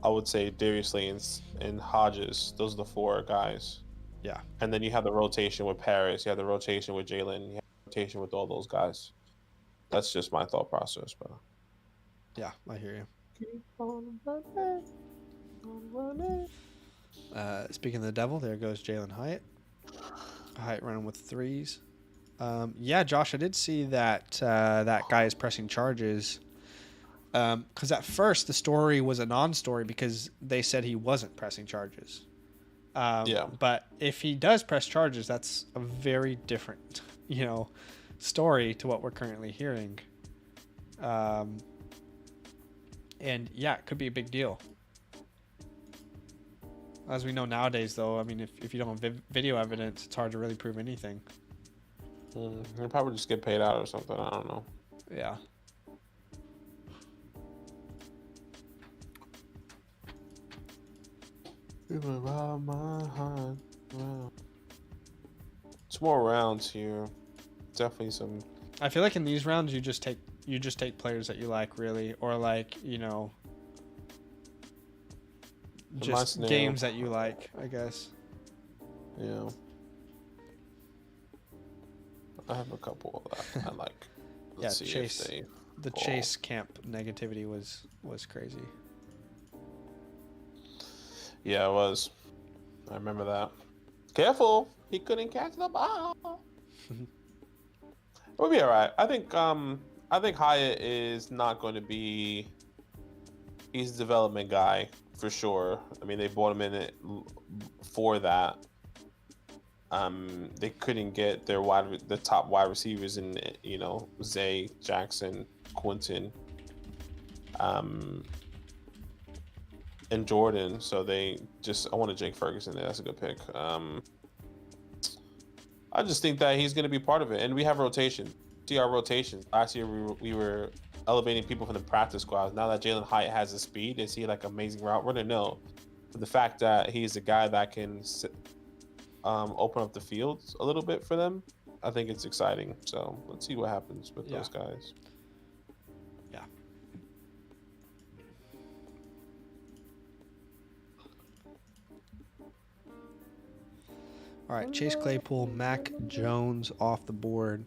I would say Darius Slay and Hodges. Those are the 4 guys. Yeah. And then you have the rotation with Paris. You have the rotation with Jalen. You have the rotation with all those guys. That's just my thought process, bro. Yeah, I hear you. Speaking of the devil, there goes Jalen Hyatt. Hyatt running with 3s. Yeah, Josh, I did see that that guy is pressing charges. Because at first the story was a non-story because they said he wasn't pressing charges. Yeah. But if he does press charges, that's a very different, story to what we're currently hearing. And yeah, it could be a big deal. As we know nowadays, though, I mean, if you don't have video evidence, it's hard to really prove anything. He'll probably just get paid out or something. I don't know. Yeah. It's more rounds here. Definitely some. I feel like in these rounds you just take players that you like, really, or like, you know, just games that you like, I guess. Yeah. I have a couple that I like. Let's see Chase. if they the fall. Chase camp negativity was crazy. Yeah, it was. I remember that. Careful, he couldn't catch the ball. We'll be all right. I think Hyatt is not going to be. He's a development guy for sure. I mean, they brought him in it for that. They couldn't get the top wide receivers in, you know, Zay, Jackson, Quentin, and Jordan. So I wanted Jake Ferguson there. That's a good pick. I just think that he's going to be part of it, and we have rotation. See our rotations. Last year we were elevating people from the practice squads. Now that Jalen Hyatt has the speed, is he like amazing route runner? No, but the fact that he's a guy that can open up the field a little bit for them, I think it's exciting. So let's see what happens with those guys. Yeah. All right, Chase Claypool, Mac Jones off the board.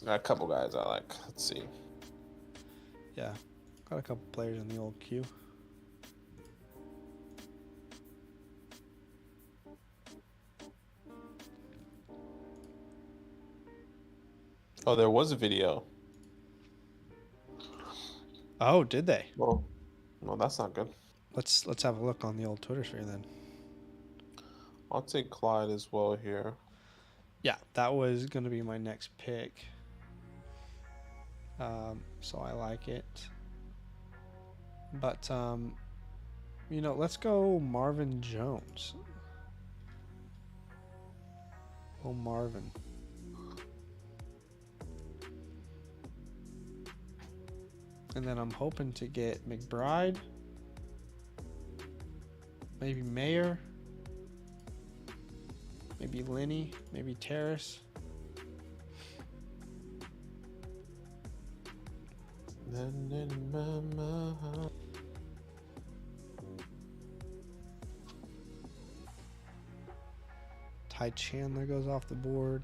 Got a couple guys I like. Let's see. Yeah, got a couple players in the old queue. Oh, there was a video. Oh, did they? Well, that's not good. Let's have a look on the old Twitter sphere then. I'll take Clyde as well here. Yeah, that was going to be my next pick. So I like it. But, you know, let's go Marvin Jones. Oh, Marvin. And then I'm hoping to get McBride. Maybe Mayer. Maybe Linney. Maybe Terrace. Ty Chandler goes off the board.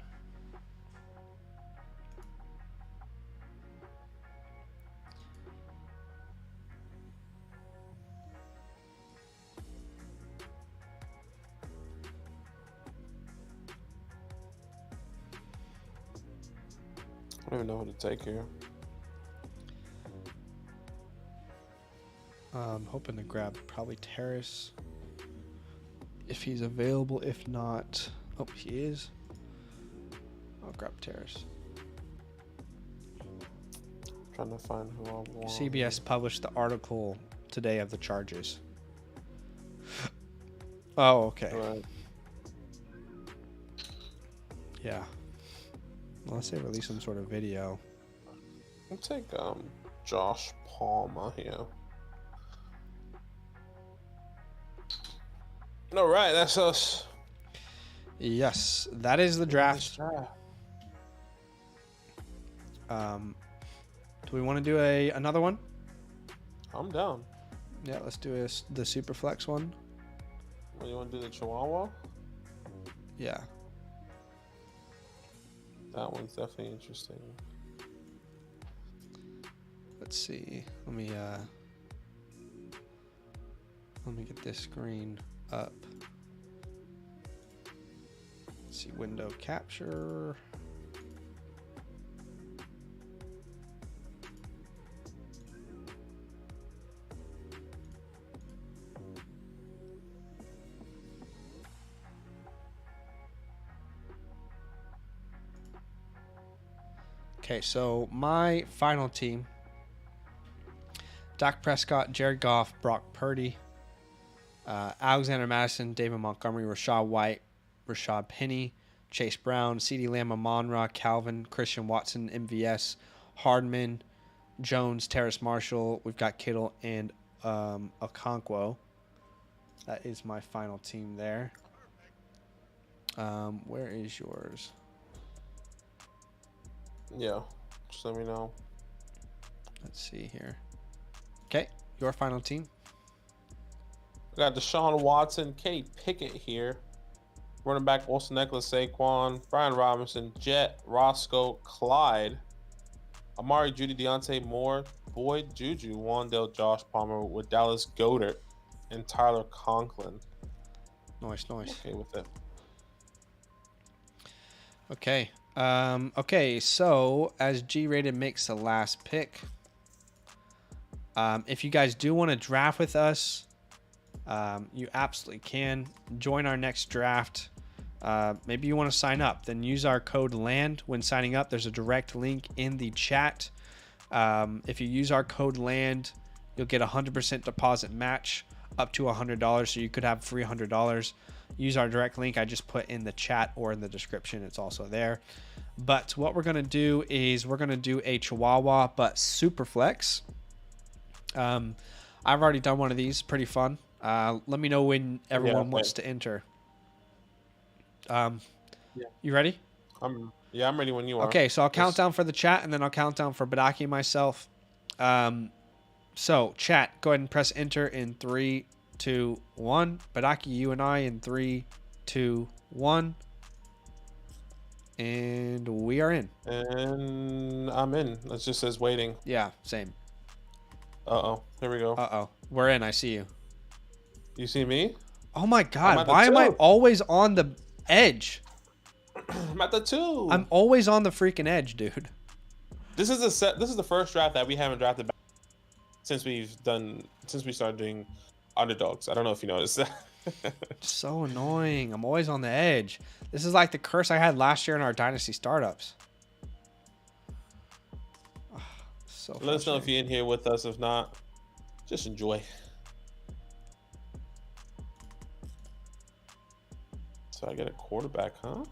I don't even know who to take here. I'm hoping to grab probably Terrace if he's available. If not, oh, he is. I'll grab Terrace. Trying to find who I want. CBS published the article today of the charges. Oh, okay. Right. Yeah. Unless they release some sort of video. I'll take Josh Palmer here. All right, that's us. Yes, that is the draft. Do we want to do another one? I'm down. Yeah, let's do the Superflex one. What, you want to do the Chihuahua? Yeah. That one's definitely interesting. Let's see. Let me get this screen up. Let's see, window capture. Okay, so my final team: Dak Prescott, Jared Goff, Brock Purdy. Alexander Madison, David Montgomery, Rashad White, Rashad Penny, Chase Brown, CeeDee Lamb, Amon-Ra, Calvin, Christian Watson, MVS, Hardman, Jones, Terrace Marshall. We've got Kittle and Okonkwo. That is my final team there. Where is yours? Yeah, just let me know. Let's see here. Okay, your final team. We got Deshaun Watson, Kenny Pickett here. Running back Wilson Eckler, Saquon, Brian Robinson, Jet, Roscoe, Clyde, Amari, Judy, Deontay Moore, Boyd, Juju, Wandale, Josh Palmer with Dallas Goedert, and Tyler Conklin. Nice. Okay with it. Okay. Okay, so as G-Rated makes the last pick, if you guys do want to draft with us, you absolutely can. Join our next draft. Maybe you want to sign up, then use our code LAND when signing up. There's a direct link in the chat. If you use our code LAND, you'll get a 100% deposit match up to $100, so you could have free $100. Use our direct link I just put in the chat or in the description. It's also there. But what we're going to do is we're going to do a Chihuahua but super flex. I've already done one of these. Pretty fun. Let me know when everyone wants to enter. You ready? I'm ready when you are. Okay, so I'll count down for the chat, and then I'll count down for Badaki and myself. So, chat, go ahead and press enter in 3, 2, 1. Badaki, you and I in 3, 2, 1. And we are in. And I'm in. It just says waiting. Yeah, same. Uh-oh. Here we go. Uh-oh. We're in. I see you. You see me? Oh, my God. Why am I always on the edge? I'm at the 2. I'm always on the freaking edge, dude. This is the first draft that we haven't drafted back since we started doing underdogs. I don't know if you noticed that. So annoying. I'm always on the edge. This is like the curse I had last year in our dynasty startups. Oh, so let us know if you're in here with us. If not, just enjoy. So I get a quarterback, huh?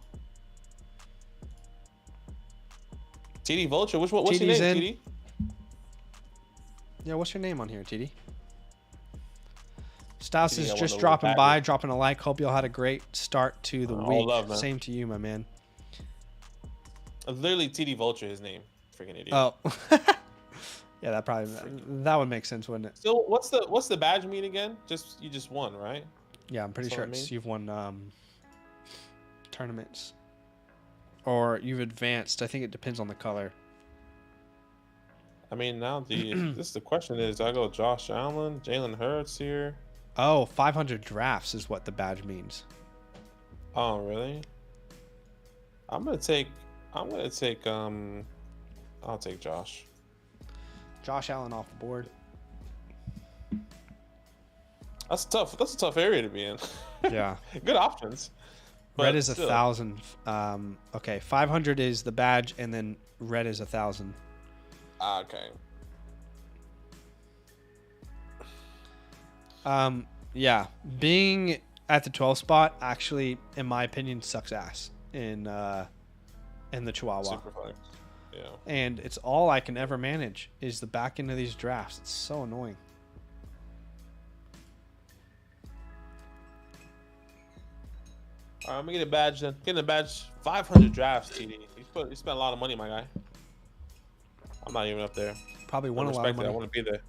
TD Vulture. What's TD's your name, in. TD? Yeah, what's your name on here, TD? Styles is TD, just dropping by, dropping a like. Hope you all had a great start to the week. Love, man. Same to you, my man. Literally TD Vulture, his name. Freaking idiot. Oh. Yeah, that would make sense, wouldn't it? So what's the badge mean again? You just won, right? Yeah, I'm pretty sure you've won tournaments. Or you've advanced. I think it depends on the color. I mean, now the question is, I go Josh Allen, Jalen Hurts here. Oh, 500 drafts is what the badge means. Oh, really? I'll take Josh. Josh Allen off the board. That's a tough area to be in. Yeah. Good options. Red is 1,000. Okay, 500 is the badge, and then red is 1,000. Okay. Yeah, being at the 12 spot actually, in my opinion, sucks ass in the Chihuahua. Super fun. Yeah. And it's all I can ever manage is the back end of these drafts. It's so annoying. All right, I'm gonna get a badge then. Getting a badge, 500 drafts, TD. You spent a lot of money, my guy. I'm not even up there. Probably won a lot of money. I want to be there.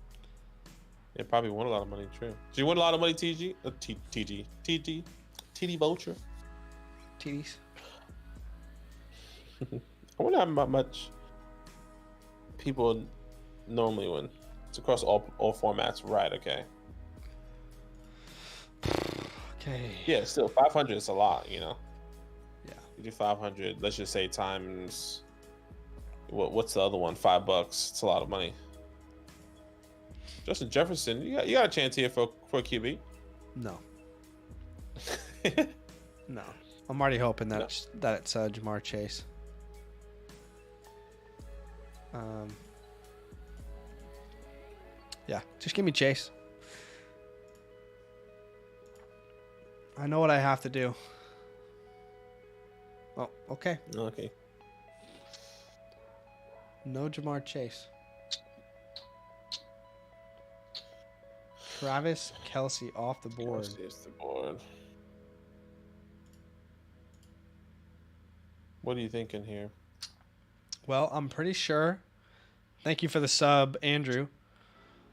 Yeah, probably won a lot of money, true. Did you win a lot of money, TD Vulture? TDs. I wonder how much people normally win. It's across all formats, right? Okay. Okay. Yeah, still 500 is a lot, you know. Yeah. You do 500. Let's just say times. What's the other one? $5. It's a lot of money. Justin Jefferson, you got a chance here for a QB. No. No. I'm already hoping that it's Jamar Chase. Yeah, just give me Chase. I know what I have to do. Oh, okay. Okay. No Jamar Chase. Travis Kelce off the board. Kelsey's the board. What are you thinking here? Well, I'm pretty sure. Thank you for the sub, Andrew.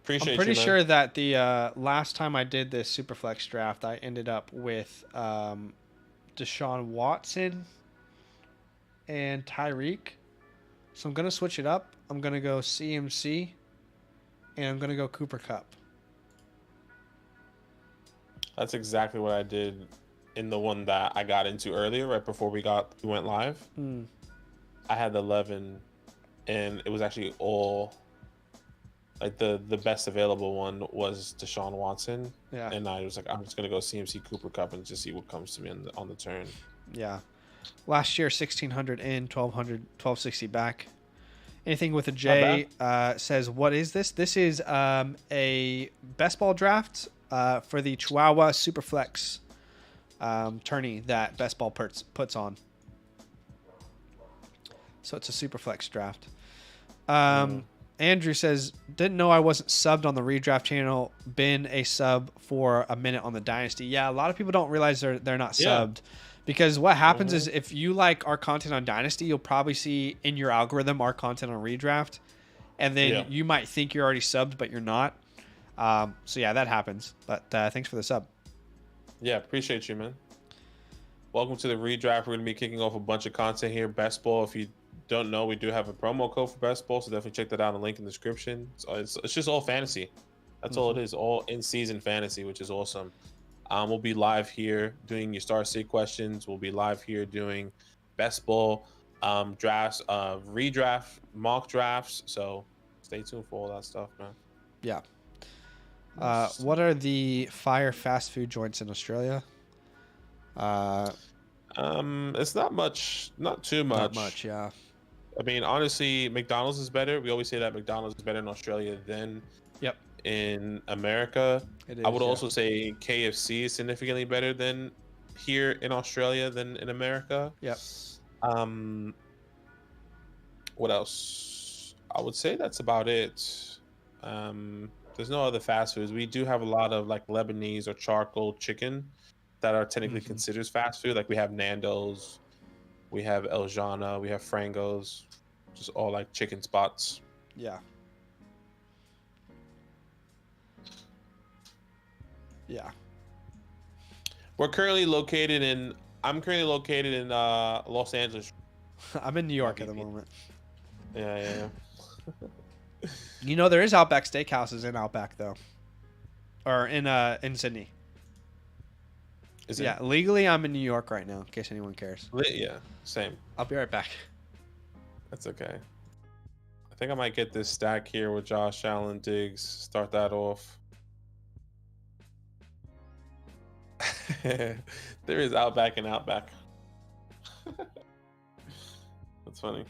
Appreciate I'm pretty you, man. sure that the last time I did this Superflex draft, I ended up with Deshaun Watson and Tyreek. So I'm going to switch it up. I'm going to go CMC, and I'm going to go Cooper Kupp. That's exactly what I did in the one that I got into earlier, right before we went live. I had 11, and it was actually all like the best available one was Deshaun Watson. Yeah. And I was like, I'm just gonna go CMC Cooper Kupp and just see what comes to me on the turn. Yeah. Last year, 1,600 in, 1,200, 1,260 back. Anything with a J says, what is this? This is a best ball draft for the Chihuahua Superflex tourney that Best Ball puts on. So it's a Superflex draft. Andrew says, didn't know I wasn't subbed on the redraft channel. Been a sub for a minute on the Dynasty. Yeah, a lot of people don't realize they're not subbed. Because what happens is if you like our content on Dynasty, you'll probably see in your algorithm our content on redraft. And then you might think you're already subbed, but you're not. So yeah, that happens. But thanks for the sub. Yeah, appreciate you, man. Welcome to the redraft. We're going to be kicking off a bunch of content here. Best Ball, if you don't know, we do have a promo code for Best Ball, so definitely check that out. The link in the description. So it's just all fantasy. That's all it is. All in-season fantasy, which is awesome. We'll be live here doing your Star City questions. We'll be live here doing Best Ball drafts, redraft, mock drafts. So stay tuned for all that stuff, man. Yeah. What are the fire fast food joints in Australia? It's not much, not too much. Not much, yeah. I mean, honestly, McDonald's is better. We always say that McDonald's is better in Australia than in America. I would also say KFC is significantly better than here in Australia than in America. Yep. What else? I would say that's about it. There's no other fast foods. We do have a lot of like Lebanese or charcoal chicken that are technically considered fast food. Like we have Nando's, we have El Jana, we have Frango's, just all like chicken spots. Yeah. Yeah. I'm currently located in Los Angeles. I'm in New York at the moment. Yeah. You know, there is Outback Steakhouses in Outback though, or in Sydney. Is it? Yeah, legally I'm in New York right now. In case anyone cares. Yeah, same. I'll be right back. That's okay. I think I might get this stack here with Josh Allen, Diggs. Start that off. There is Outback and Outback. That's funny.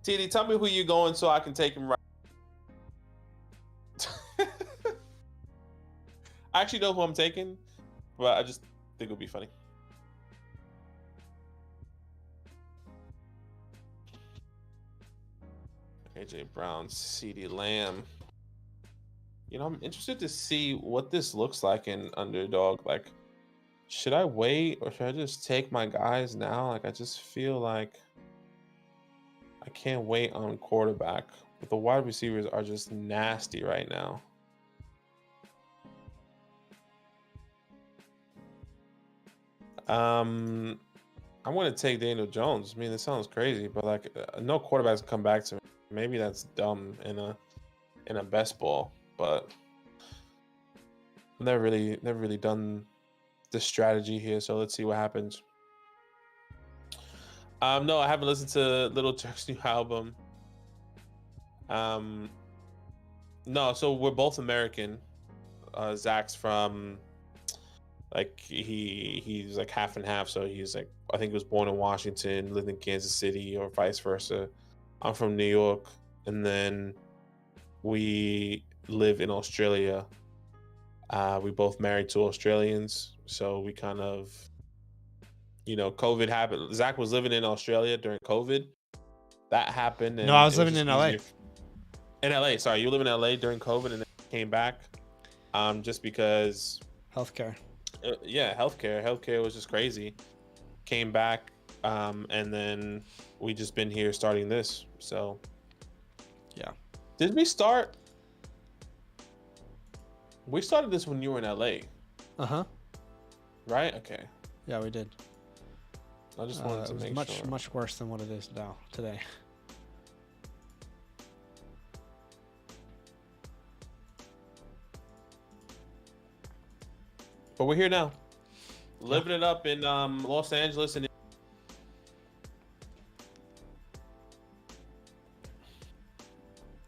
TD, tell me who you going so I can take him right. I actually know who I'm taking, but I just think it'll be funny. AJ Brown, CeeDee Lamb. You know, I'm interested to see what this looks like in UnderDog. Like, should I wait or should I just take my guys now? Like, I just feel like I can't wait on quarterback. But the wide receivers are just nasty right now. I'm going to take Daniel Jones. I mean, this sounds crazy, but like, no quarterbacks come back to me. Maybe that's dumb in a best ball, but I've never really done this strategy here. So let's see what happens. No, I haven't listened to Little Turk's new album. No, so we're both American. Zach's from like he's like half and half. So he's like, I think he was born in Washington, lived in Kansas City, or vice versa. I'm from New York, and then we live in Australia. We both married to Australians, so we kind of, COVID happened. Zach was living in Australia during COVID. That happened, No, I and was it was living just in LA. easier. In LA, sorry, you live in LA during COVID, and then came back. Just because, Healthcare. yeah, healthcare was just crazy. Came back, and then we just been here starting this. So, Yeah. did we start? We started this when you were in LA, Uh-huh. right? Okay. Yeah, we did. I just wanted to it was make much sure. much worse than what it is now today. But we're here now, living it up in Los Angeles, and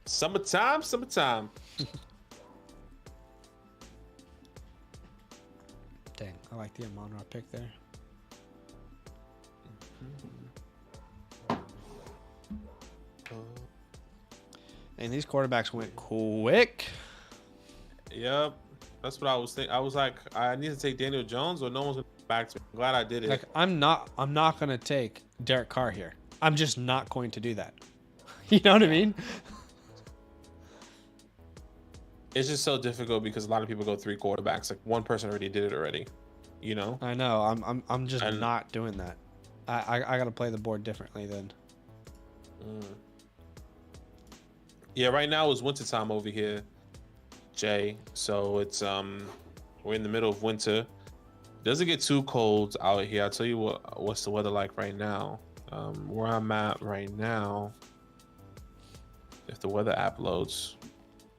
summertime. Dang, I like the Amon-Ra pick there. And these quarterbacks went quick. Yep, that's what I was thinking. I was like, I need to take Daniel Jones, or no one's gonna back to me. I'm glad I did it. Like I'm not gonna take Derek Carr here. I'm just not going to do that. You know what I mean? It's just so difficult because a lot of people go 3 quarterbacks. Like one person already did it already, I know. I'm just not doing that. I gotta play the board differently then. Yeah, right now it's wintertime over here, Jay. So it's we're in the middle of winter. It doesn't get too cold out here. I'll tell you what's the weather like right now. Where I'm at right now, if the weather app loads,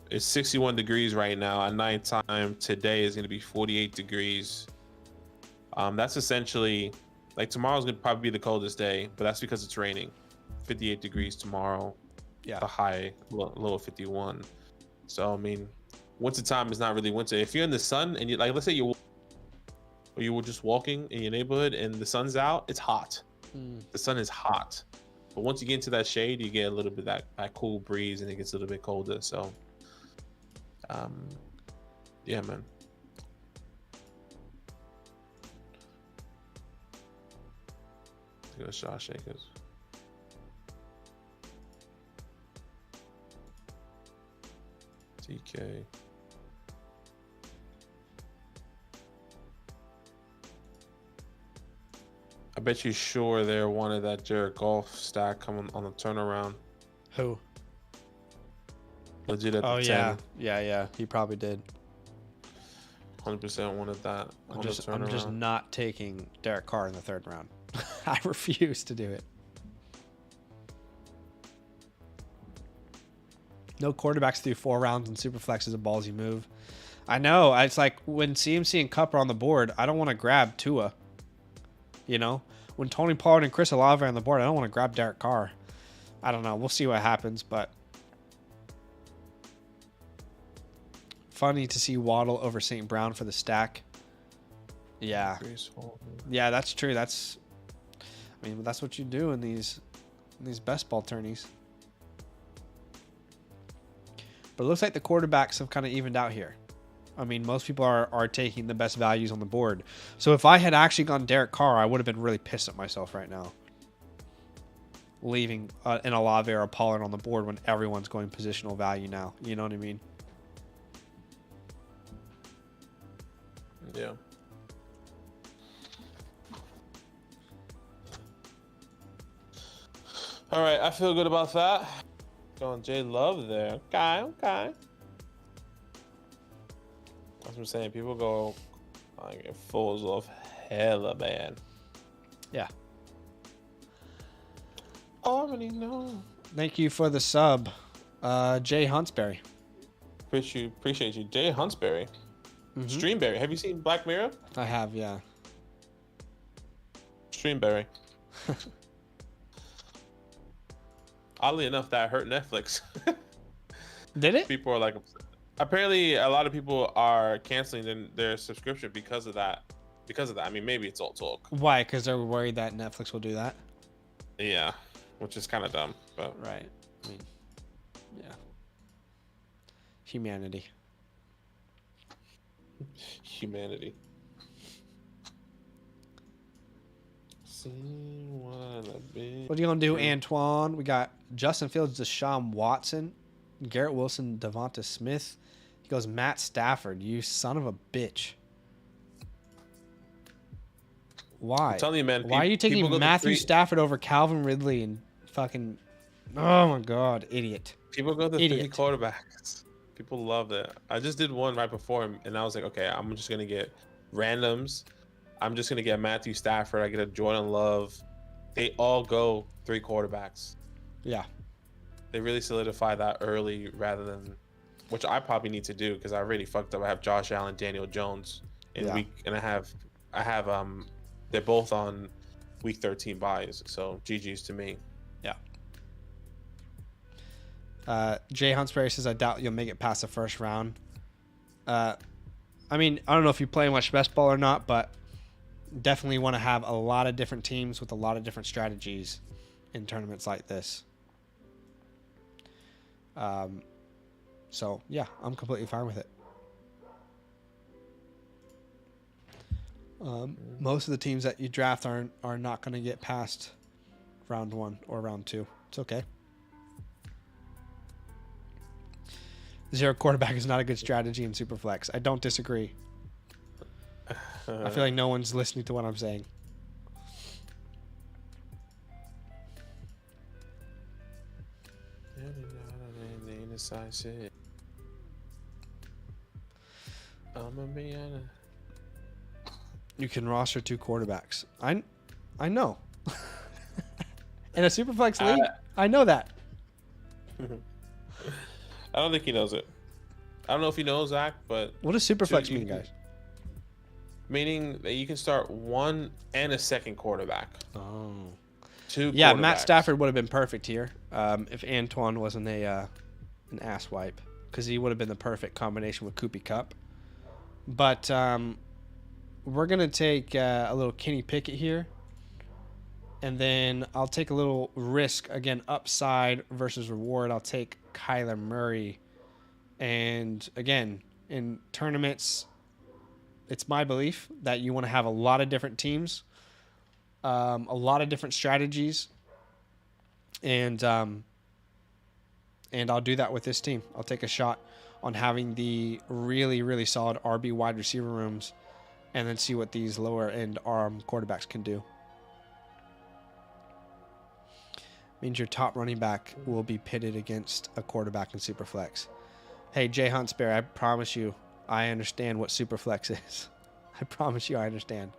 it's 61 degrees right now. At nighttime today is going to be 48 degrees. That's essentially, like, tomorrow's going to probably be the coldest day, but that's because it's raining. 58 degrees tomorrow. Yeah. The high, low of 51. So I mean, wintertime is not really winter. If you're in the sun and you, like, let's say you were just walking in your neighborhood and the sun's out, it's hot. The sun is hot. But once you get into that shade, you get a little bit that cool breeze, and it gets a little bit colder. So yeah, man. Let's go shot shakers. TK. I bet you sure they wanted that Jared Goff stack coming on the turnaround. Who? Legit at the 10. Yeah. He probably did. 100% wanted that. I'm just not taking Derek Carr in the 3rd round. I refuse to do it. No quarterbacks through 4 rounds in Superflex is a ballsy move. I know. It's like when CMC and Cup are on the board, I don't want to grab Tua. When Tony Pollard and Chris Olave are on the board, I don't want to grab Derek Carr. I don't know. We'll see what happens, but funny to see Waddle over St. Brown for the stack. Yeah. Yeah, that's true. That's what you do in these best ball tourneys. But it looks like the quarterbacks have kind of evened out here. I mean, most people are taking the best values on the board. So if I had actually gone Derek Carr, I would have been really pissed at myself right now. Leaving an Olave or a Pollard on the board when everyone's going positional value now. You know what I mean? Yeah. All right, I feel good about that. Going J Love there. Okay. That's what I'm saying. People go like fools off hella bad. Yeah. Already know. Thank you for the sub, Jay Huntsberry. Appreciate you, Jay Huntsberry. Streamberry. Have you seen Black Mirror? I have, yeah. Streamberry. Oddly enough, that hurt Netflix. Did it? People are like, apparently, a lot of people are canceling their subscription because of that. I mean, maybe it's all talk. Why? Because they're worried that Netflix will do that. Yeah, which is kind of dumb, but right. I mean, yeah. Humanity. Humanity. What are you gonna do, Antoine? We got Justin Fields, Deshaun Watson, Garrett Wilson, Devonta Smith. He goes Matt Stafford. You son of a bitch. Why? I'm telling you, man. Why are you taking Matthew Stafford over Calvin Ridley and fucking? Oh my god, idiot. People go the 3 quarterbacks. People love that. I just did one right before him, and I was like, okay, I'm just gonna get randoms. I'm just gonna get Matthew Stafford. I get a Jordan Love. They all go 3 quarterbacks. Yeah. They really solidify that early rather than, which I probably need to do because I really fucked up. I have Josh Allen, Daniel Jones in week, and I have they're both on week 13 buys. So GG's to me. Yeah. Jay Huntsberry says, I doubt you'll make it past the first round. I mean, I don't know if you play much best ball or not, but definitely want to have a lot of different teams with a lot of different strategies in tournaments like this. So yeah, I'm completely fine with it. Most of the teams that you draft are not going to get past round 1 or round 2. It's okay. 0 quarterback is not a good strategy in Superflex. I don't disagree. I feel like no one's listening to what I'm saying. You can roster 2 quarterbacks. I know. In a Superflex league, I know that. I don't think he knows it. I don't know if he knows, Zach, but... What does Superflex mean, guys? Meaning that you can start 1 and a second quarterback. Oh. 2 Yeah, Matt Stafford would have been perfect here if Antoine wasn't an asswipe, because he would have been the perfect combination with Koopy Cup. But we're going to take a little Kenny Pickett here. And then I'll take a little risk, again, upside versus reward. I'll take Kyler Murray. And again, in tournaments, it's my belief that you want to have a lot of different teams, a lot of different strategies. And I'll do that with this team. I'll take a shot on having the really, really solid RB wide receiver rooms and then see what these lower end arm quarterbacks can do. Means your top running back will be pitted against a quarterback in Superflex. Hey, Jay Huntsberry, I promise you I understand what Superflex is. I promise you I understand.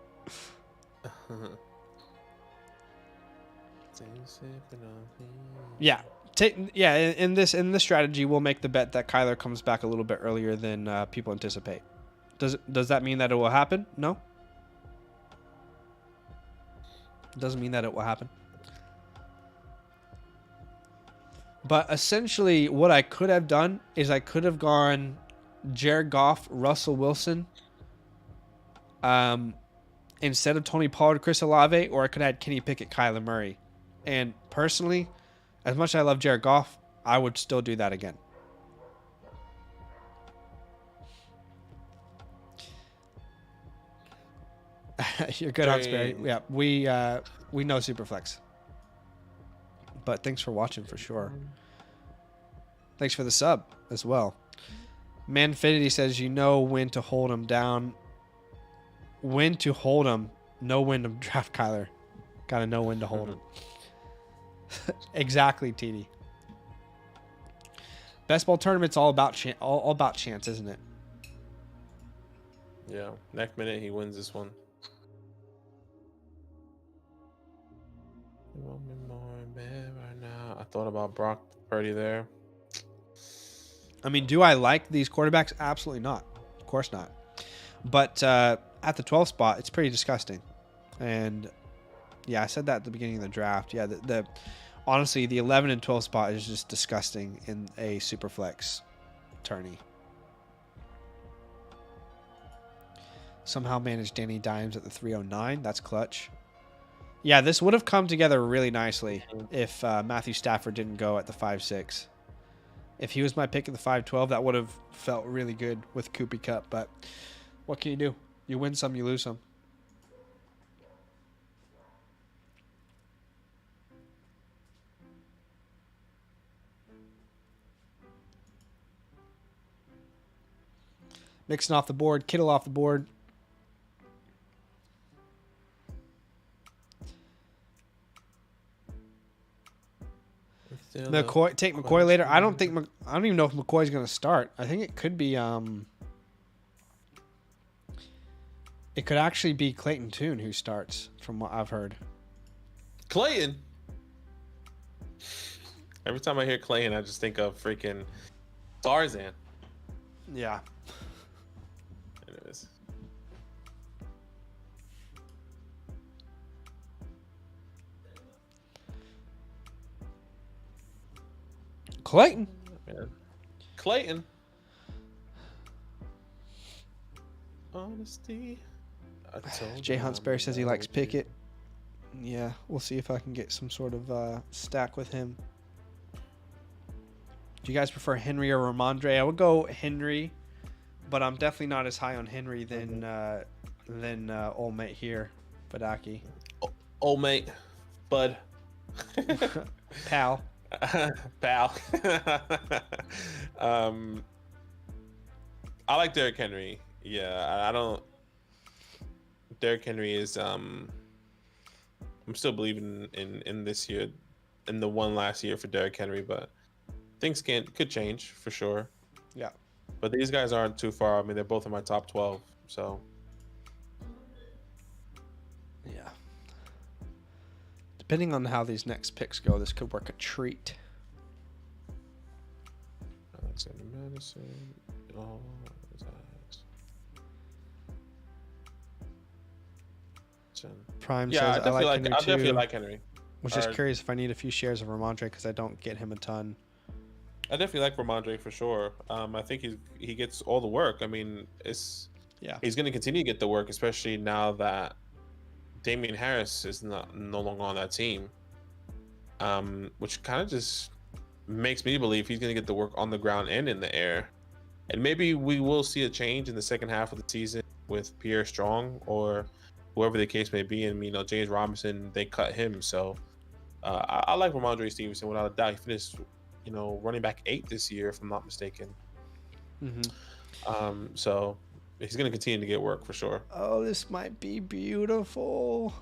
Yeah. In this strategy, we'll make the bet that Kyler comes back a little bit earlier than people anticipate. Does that mean that it will happen? No. It doesn't mean that it will happen. But essentially, what I could have done is I could have gone Jared Goff, Russell Wilson, instead of Tony Pollard, Chris Olave, or I could have had Kenny Pickett, Kyler Murray. And personally, as much as I love Jared Goff, I would still do that again. You're good, Huntsberry. Yeah, we know Superflex. But thanks for watching for sure. Thanks for the sub as well. Manfinity says you know when to hold him down. When to hold him. Know when to draft Kyler. Gotta know when to hold him. Exactly, TD. Best ball tournament's all about chance, isn't it? Yeah. Next minute he wins this one. You want me more in bed right now? I thought about Brock Purdy there. I mean, do I like these quarterbacks? Absolutely not. Of course not. But at the 12th spot, it's pretty disgusting. And yeah, I said that at the beginning of the draft. Yeah, honestly, the 11 and 12 spot is just disgusting in a Superflex tourney. Somehow managed Danny Dimes at the 309. That's clutch. Yeah, this would have come together really nicely if Matthew Stafford didn't go at the 5-6. If he was my pick at the 5-12, that would have felt really good with Koopy Cup. But What can you do? You win some, you lose some. Mixon off the board. Kittle off the board. McCoy, take McCoy later. I don't even know if McCoy's going to start. I think it could be it could actually be Clayton Tune who starts, from what I've heard. Clayton. Every time I hear Clayton, I just think of freaking Tarzan. Yeah. Anyways. Clayton. Man. Clayton. Honesty. Jay Huntsberry says he likes Pickett. Yeah, we'll see if I can get some sort of stack with him. Do you guys prefer Henry or Ramondre? I would go Henry, but I'm definitely not as high on Henry than old mate here, Badaki. Old mate, bud, pal, pal. I like Derrick Henry. Yeah, I don't. Derrick Henry is. I'm still believing in this year, in the one last year for Derrick Henry, but things could change for sure. Yeah. But these guys aren't too far. I mean, they're both in my top 12. So. Yeah. Depending on how these next picks go, this could work a treat. Alexander Madison. Oh, Prime yeah, says I like Henry definitely too. like Henry. Was just curious if I need a few shares of Ramondre because I don't get him a ton. I definitely like Ramondre for sure. I think he gets all the work. I mean, he's going to continue to get the work, especially now that Damian Harris is no longer on that team, which kind of just makes me believe he's going to get the work on the ground and in the air. And maybe we will see a change in the second half of the season with Pierre Strong or whoever the case may be. And, James Robinson, they cut him. So I like Ramondre Stevenson without a doubt. He finished, running back 8 this year, if I'm not mistaken. Mm-hmm. So he's going to continue to get work for sure. Oh, this might be beautiful.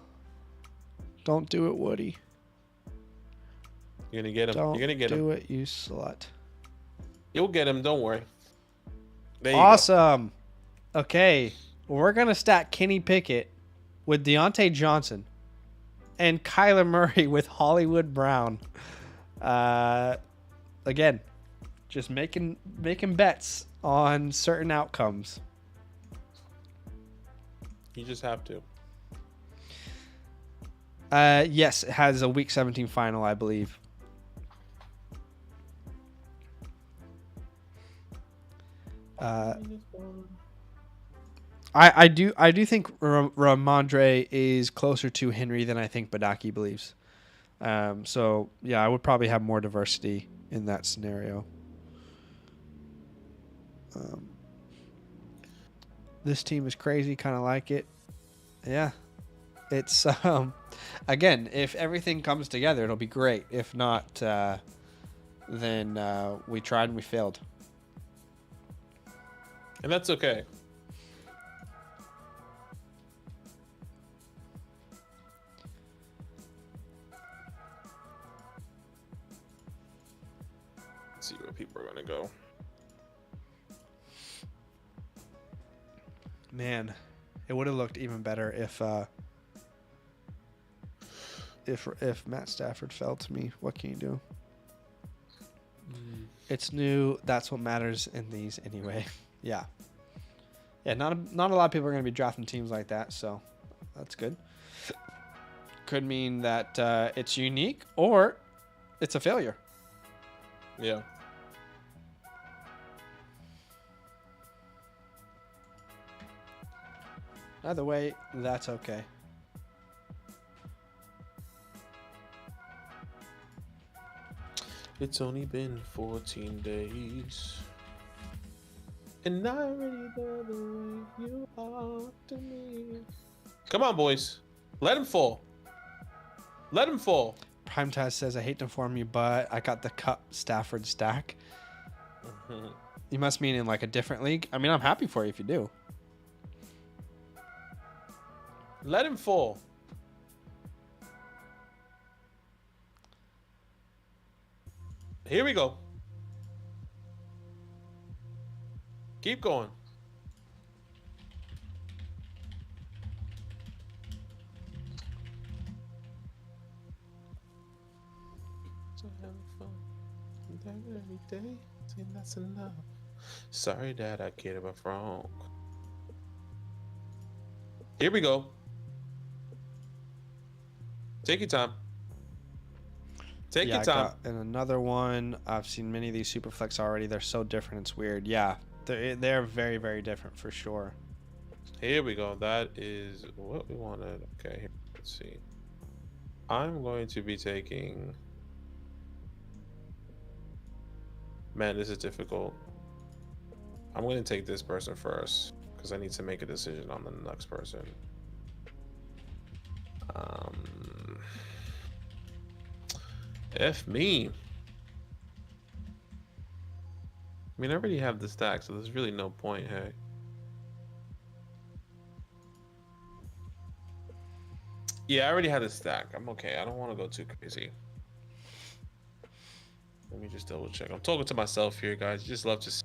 Don't do it, Woody. You're going to get him. Don't You're going to get him. do it, you slut. You'll get him. Don't worry. There you awesome. Go. Okay. We're going to stack Kenny Pickett with Deontay Johnson and Kyler Murray with Hollywood Brown. Again, just making bets on certain outcomes. You just have to. Yes, it has a week 17 final, I believe. I do think Ramondre is closer to Henry than I think Badaki believes. So yeah, I would probably have more diversity in that scenario. This team is crazy, kind of like it. Yeah, it's again, if everything comes together, it'll be great. If not, then we tried and we failed. And that's okay. Let's see where people are gonna go. Man, it would have looked even better if Matt Stafford fell to me. What can you do? It's new. That's what matters in these anyway. Yeah. Not a lot of people are going to be drafting teams like that, so that's good. Could mean that it's unique or it's a failure. Yeah. Either way, that's okay. It's only been 14 days. And I already know the way you are to me. Come on, boys. Let him fall. Let him fall. Prime Taz says, I hate to inform you, but I got the Cup Stafford stack. You must mean in like a different league? I mean, I'm happy for you if you do. Let him fall. Here we go. Keep going. So having fun every day. See, that's enough. Sorry that I get it wrong. Here we go. Take your time. Take your time. And another one. I've seen many of these Superflex already. They're so different. It's weird. Yeah, they're very, very different for sure. Here we go. That is what we wanted. Okay, let's see. I'm going to be taking... Man, this is difficult. I'm going to take this person first because I need to make a decision on the next person. F me. I mean, I already have the stack, so there's really no point, hey. Yeah, I already had a stack. I'm okay. I don't want to go too crazy. Let me just double check. I'm talking to myself here, guys. You just love to see.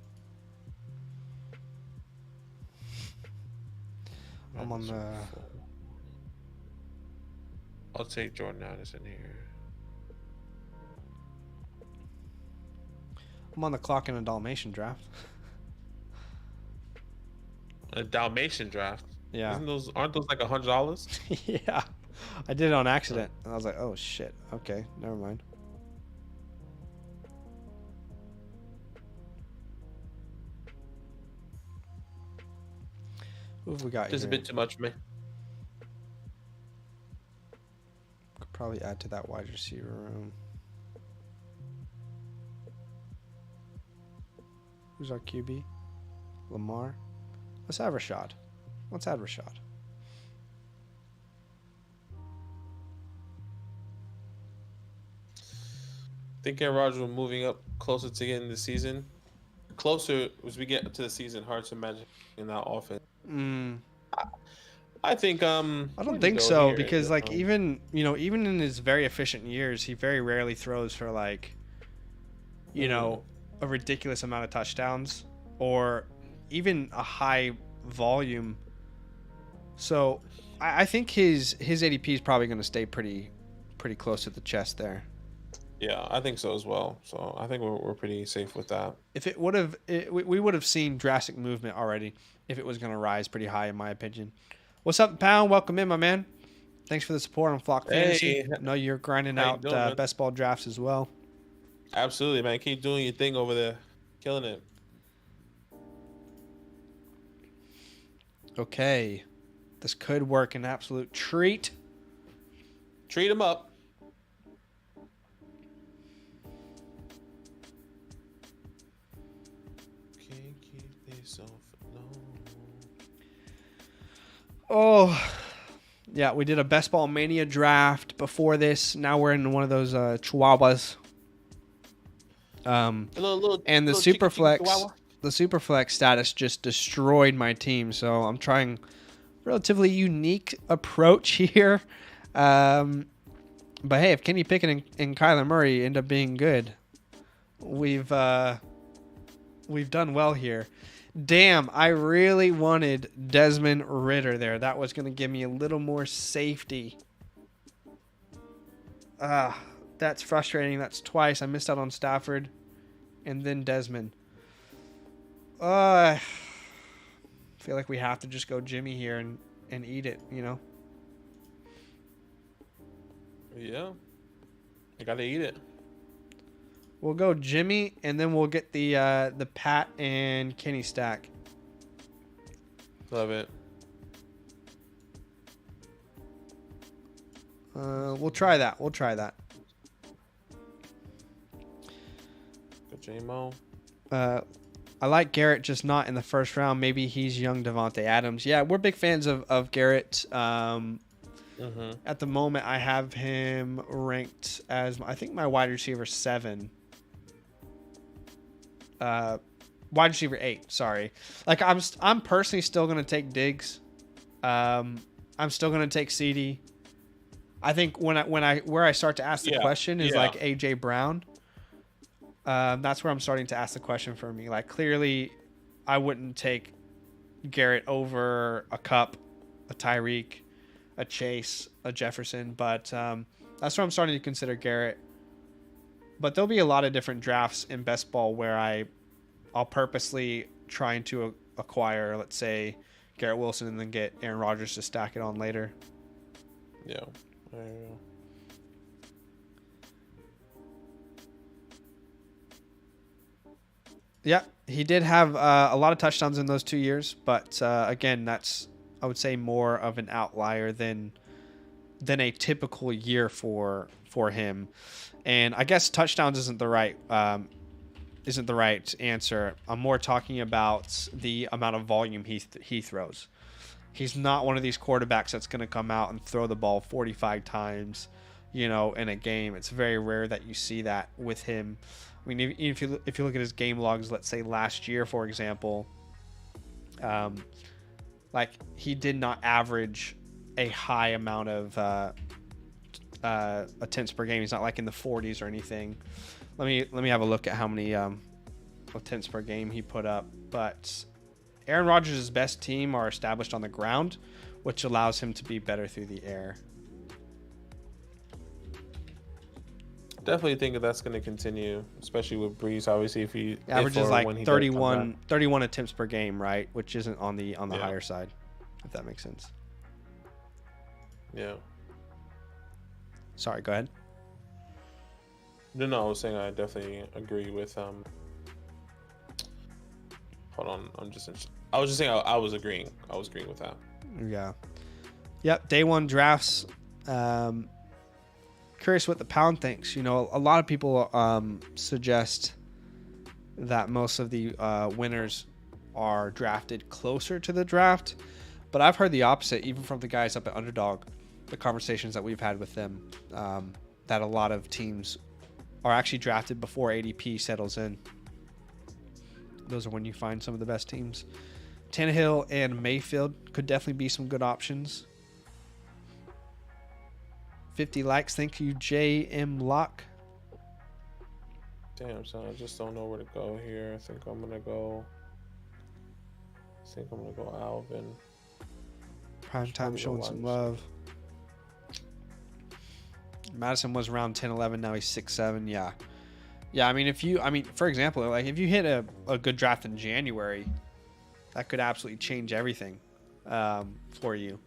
I'm on the... I'll take Jordan Addison here. I'm on the clock in a Dalmatian draft. A Dalmatian draft? Yeah. Aren't those like $100? Yeah. I did it on accident. And I was like, oh shit. Okay, never mind. Who have we got Just here? a bit too much for me. Could probably add to that wide receiver room. Who's our QB? Lamar. Let's have Rashad. Let's add Rashad. Think Aaron Rodgers will moving up closer to getting the season. Closer as we get to the season, hard to imagine in that offense. I think I don't think so because like even in his very efficient years, he very rarely throws for like a ridiculous amount of touchdowns or even a high volume. So I think his ADP is probably going to stay pretty close to the chest there. Yeah, I think so as well. So I think we're pretty safe with that. If it would have, we would have seen drastic movement already if it was going to rise pretty high, in my opinion. What's up, Pound? Welcome in, my man. Thanks for the support on Flock Fantasy. I know you're grinding out best ball drafts as well. Absolutely, man. Keep doing your thing over there. Killing it. Okay. This could work an absolute treat. Treat him up. Can't keep this off alone. Oh, yeah. We did a Best Ball Mania draft before this. Now we're in one of those chihuahuas. And the Superflex status just destroyed my team. So I'm trying relatively unique approach here. But hey, if Kenny Pickett and Kyler Murray end up being good, we've done well here. Damn, I really wanted Desmond Ridder there. That was going to give me a little more safety. That's frustrating. That's twice. I missed out on Stafford and then Desmond. I feel like we have to just go Jimmy here and eat it, Yeah. I got to eat it. We'll go Jimmy, and then we'll get the Pat and Kenny stack. Love it. We'll try that. Go J-Mo. I like Garrett, just not in the first round. Maybe he's young Devontae Adams. Yeah, we're big fans of Garrett. At the moment, I have him ranked as, I think, my wide receiver 7. Wide receiver 8. Sorry. Like I'm personally still gonna take Diggs. I'm still gonna take CD. I think where I start to ask the question is like AJ Brown. That's where I'm starting to ask the question for me. Like, clearly, I wouldn't take Garrett over a Cup, a Tyreek, a Chase, a Jefferson, but that's where I'm starting to consider Garrett. But there'll be a lot of different drafts in best ball where I'll purposely trying to acquire, let's say, Garrett Wilson and then get Aaron Rodgers to stack it on later. Yeah. There you go. Yeah, he did have a lot of touchdowns in those 2 years, but again, that's, I would say, more of an outlier than a typical year for him. And I guess touchdowns isn't the right answer. I'm more talking about the amount of volume he throws. He's not one of these quarterbacks that's going to come out and throw the ball 45 times, in a game. It's very rare that you see that with him. I mean, if you look at his game logs, let's say last year, for example, like, he did not average a high amount of attempts per game. He's not like in the 40s or anything. Let me have a look at how many attempts per game he put up. But Aaron Rodgers' best team are established on the ground, which allows him to be better through the air. Definitely think that that's going to continue, especially with Breeze. Obviously, if he averages like 31 attempts per game, right? Which isn't on the higher side, if that makes sense. Yeah. Sorry, go ahead. No, I was saying I definitely agree with. Hold on, I was just saying I was agreeing. I was agreeing with that. Yeah. Yep. Day one drafts. Curious what the pound thinks. A lot of people suggest that most of the winners are drafted closer to the draft, but I've heard the opposite, even from the guys up at UnderDog, the conversations that we've had with them, that a lot of teams are actually drafted before ADP settles in. Those are when you find some of the best teams. Tannehill and Mayfield could definitely be some good options. 50 likes. Thank you, JM Lock. Damn, son, I just don't know where to go here. I think I'm gonna go Alvin. Prime time showing some love. Madison was around 10, 11. Now he's 6'7". Yeah. I mean, for example, like if you hit a good draft in January, that could absolutely change everything for you.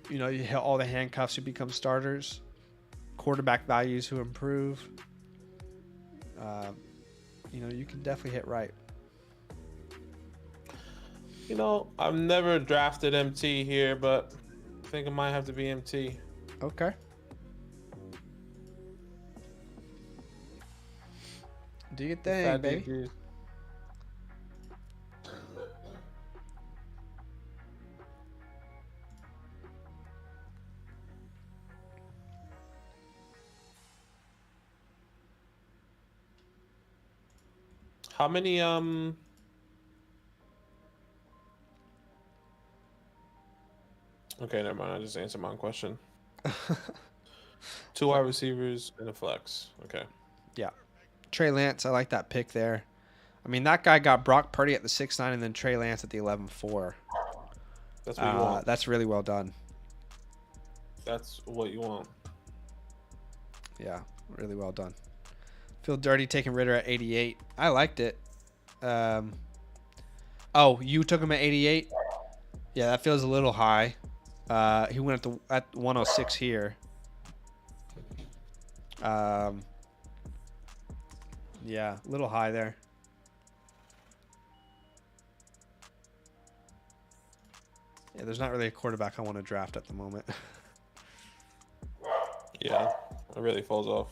You hit all the handcuffs who become starters, quarterback values who improve. You can definitely hit right. I've never drafted MT here, but I think it might have to be MT. Okay. Do your thing, baby. How many Okay, never mind. I just answered my own question. 2 wide receivers and a flex. Okay. Yeah. Trey Lance, I like that pick there. I mean, that guy got Brock Purdy at the 6'9" and then Trey Lance at the 11'4". That's what you want. That's really well done. That's what you want. Yeah, really well done. Feel dirty taking Ritter at 88. I liked it. You took him at 88? Yeah, that feels a little high. He went at 106 here. Yeah, a little high there. Yeah, there's not really a quarterback I want to draft at the moment. Yeah, it really falls off.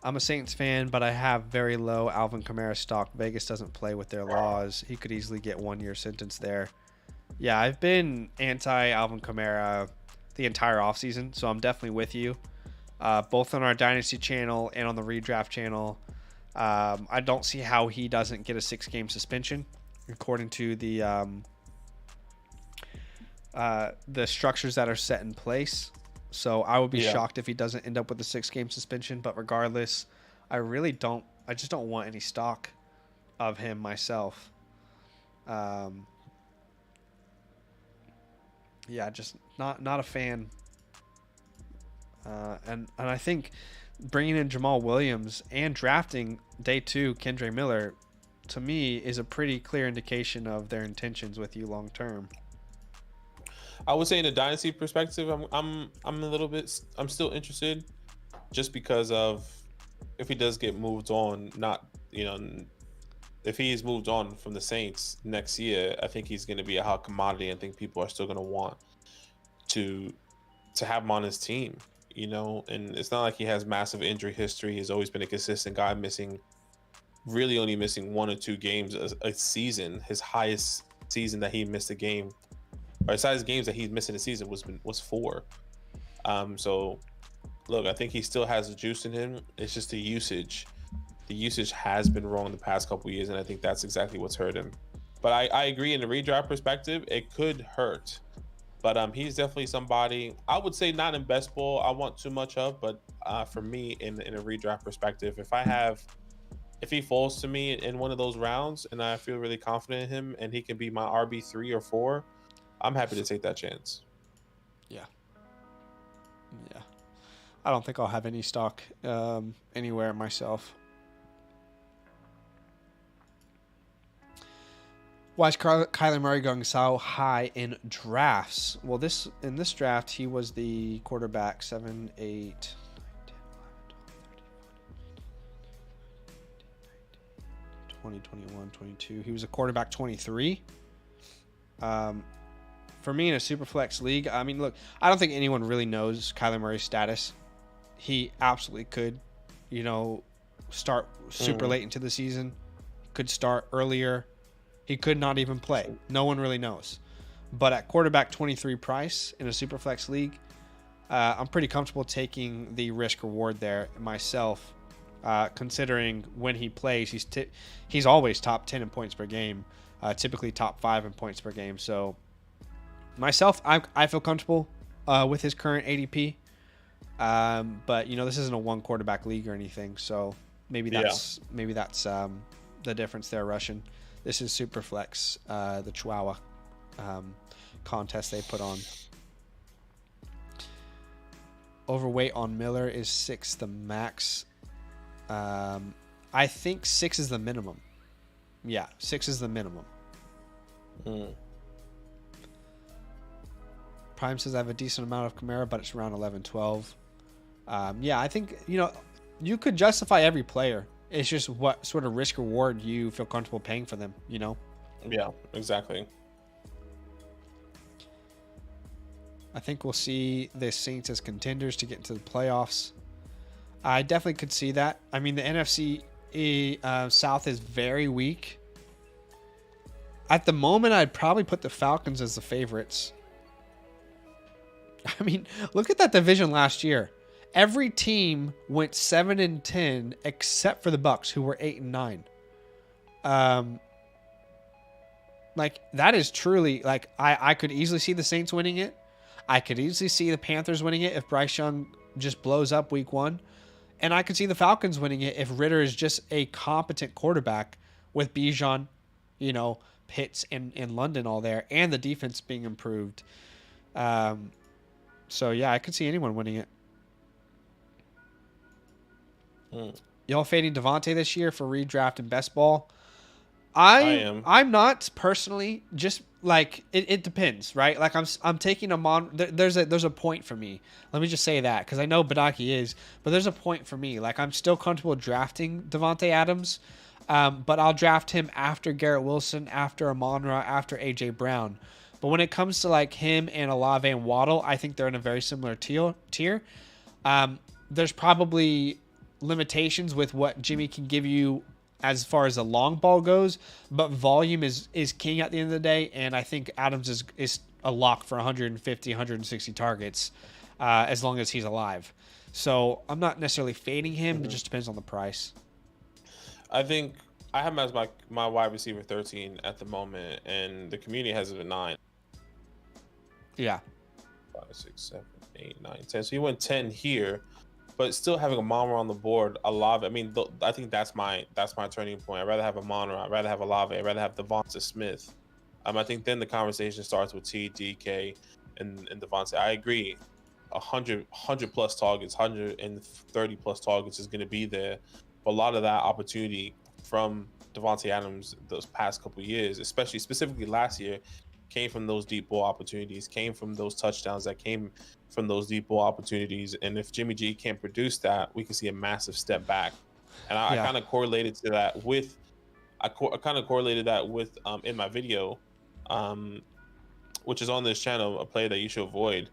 I'm a Saints fan, but I have very low Alvin Kamara stock. Vegas doesn't play with their laws. He could easily get 1 year sentence there. Yeah, I've been anti Alvin Kamara the entire offseason, so I'm definitely with you. Both on our Dynasty channel and on the Redraft channel. I don't see how he doesn't get a 6-game suspension, according to the structures that are set in place. So I would be shocked if he doesn't end up with a 6-game suspension. But regardless, I just don't want any stock of him myself. Just not a fan. And I think bringing in Jamal Williams and drafting day 2 Kendre Miller, to me, is a pretty clear indication of their intentions with you long term. I would say in a dynasty perspective, I'm still interested, just because of if he does get moved on, if he's moved on from the Saints next year, I think he's going to be a hot commodity. I think people are still going to want to have him on his team, and it's not like he has massive injury history. He's always been a consistent guy, only missing 1 or 2 games a season. His highest season that he missed a game, or his highest games that he's missed in a season was 4. So look, I think he still has the juice in him. It's just the usage. The usage has been wrong the past couple of years, and I think that's exactly what's hurt him. But I agree, in the redraft perspective, it could hurt. But he's definitely somebody, I would say not in best ball I want too much of, but for me in a redraft perspective, if he falls to me in one of those rounds and I feel really confident in him and he can be my RB3 or 4, I'm happy to take that chance. Yeah. I don't think I'll have any stock anywhere myself. Why is Kyler Murray going so high in drafts? Well, in this draft, he was the quarterback 7, 8, 9, 10, 11, 12, 13, 20, 21, 22. He was a quarterback 23. For me in a Superflex league, I mean, look, I don't think anyone really knows Kyler Murray's status. He absolutely could, start super late into the season. Could start earlier. He could not even play. No one really knows. But at quarterback 23 price in a Superflex league, I'm pretty comfortable taking the risk reward there myself, considering when he plays, he's always top 10 in points per game, typically top 5 in points per game. So myself, I feel comfortable with his current ADP. But this isn't a 1 quarterback league or anything, so maybe that's the difference there, Russian. This is Superflex, the Chihuahua contest they put on. Overweight on Miller is 6 the max. I think 6 is the minimum. Yeah, 6 is the minimum. Prime says I have a decent amount of Kamara, but it's around 11, 12. I think, you could justify every player. It's just what sort of risk reward you feel comfortable paying for them, Yeah, exactly. I think we'll see the Saints as contenders to get into the playoffs. I definitely could see that. I mean, the NFC South is very weak. At the moment, I'd probably put the Falcons as the favorites. I mean, look at that division last year. Every team went 7-10 except for the Bucs, who were 8-9. That is truly I could easily see the Saints winning it. I could easily see the Panthers winning it if Bryce Young just blows up week 1, and I could see the Falcons winning it if Ritter is just a competent quarterback with Bijan, Pitts and London all there, and the defense being improved. So yeah, I could see anyone winning it. Y'all fading Devontae this year for redraft and best ball? I am. I'm not personally. Just it depends, right? I'm taking him on. There's a point for me. Let me just say that, because I know Badaki is, but there's a point for me. I'm still comfortable drafting Devontae Adams, but I'll draft him after Garrett Wilson, after Amon-Ra, after AJ Brown. But when it comes to him and Olave and Waddle, I think they're in a very similar tier. There's probably limitations with what Jimmy can give you as far as the long ball goes, but volume is king at the end of the day, and I think Adams is a lock for 150, 160 targets as long as he's alive. So I'm not necessarily fading him. It just depends on the price. I think I have him as my wide receiver 13 at the moment, and the community has it at 9. Yeah. 5, 6, 7, 8, 9, 10. So he went 10 here, but still having a Monroe on the board, Olave. I mean, I think that's my turning point. I'd rather have a Monroe. I'd rather have Olave. I'd rather have Devonta Smith. I think then the conversation starts with TDK and Devonta. I agree. 100 plus targets, 130 plus targets is going to be there. But a lot of that opportunity from Devontae Adams those past couple of years, specifically last year, came from those deep ball opportunities, came from those touchdowns that came from those deep ball opportunities. And if Jimmy G can't produce that, we can see a massive step back. And I kind of correlated to that with, in my video, which is on this channel, a play that you should avoid,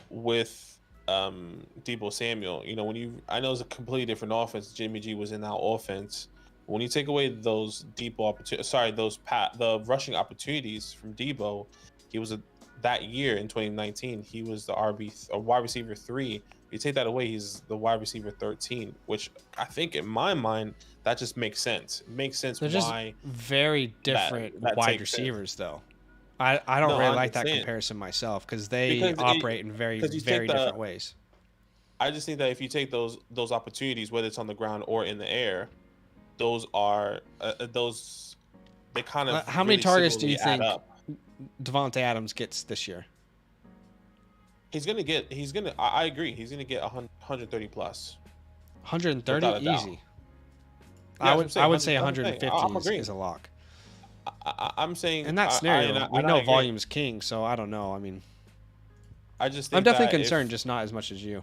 with Deebo Samuel. You know, I know it's a completely different offense. Jimmy G was in that offense. When you take away those deep ball the rushing opportunities from Deebo, he was that year in 2019, he was the wide receiver 3. You take that away, he's the wide receiver 13, which I think in my mind that just makes sense. It makes sense. They're why just very different wide receivers, though. I don't really like that comparison myself because they operate in very different ways. I just think that if you take those opportunities, whether it's on the ground or in the air, those are they kind of. How many targets do you think Devontae Adams gets this year? I agree. He's gonna get 130 plus. 130 easy. Yeah, I would say 150 is a lock. I'm saying in that scenario, we know volume is king, so I don't know. I mean, I just think I'm definitely concerned, just not as much as you.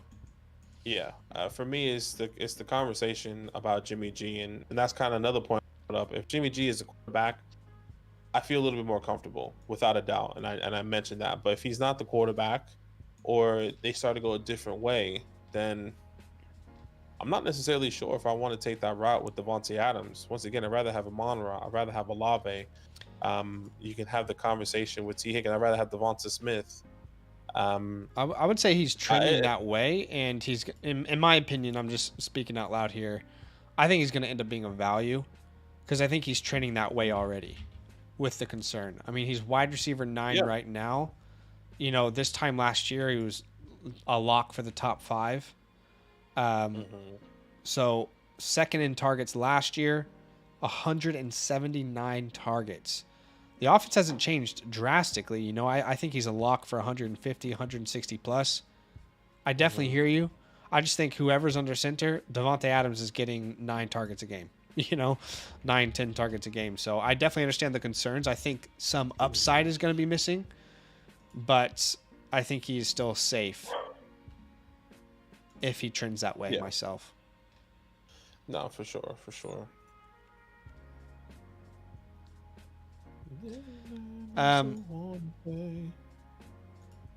Yeah, for me, it's the conversation about Jimmy G, and that's kind of another point I put up. If Jimmy G is a quarterback, I feel a little bit more comfortable, without a doubt, and I mentioned that. But if he's not the quarterback, or they start to go a different way, then I'm not necessarily sure if I want to take that route with Devontae Adams. Once again, I'd rather have a Monroe. I'd rather have a Olave. You can have the conversation with T. Higgins. I'd rather have Devonta Smith. I would say he's trending that way, and he's, in my opinion, I'm just speaking out loud here, I think he's going to end up being a value because I think he's trending that way already with the concern. I mean, he's wide receiver 9 right now. You know, this time last year, he was a lock for the top 5. So second in targets last year, 179 targets. The offense hasn't changed drastically. You know, I think he's a lock for 150, 160 plus. I definitely hear you. I just think whoever's under center, Devontae Adams is getting 9 targets a game. You know, 9, 10 targets a game. So I definitely understand the concerns. I think some upside is going to be missing, but I think he's still safe if he trends that way myself. No, for sure.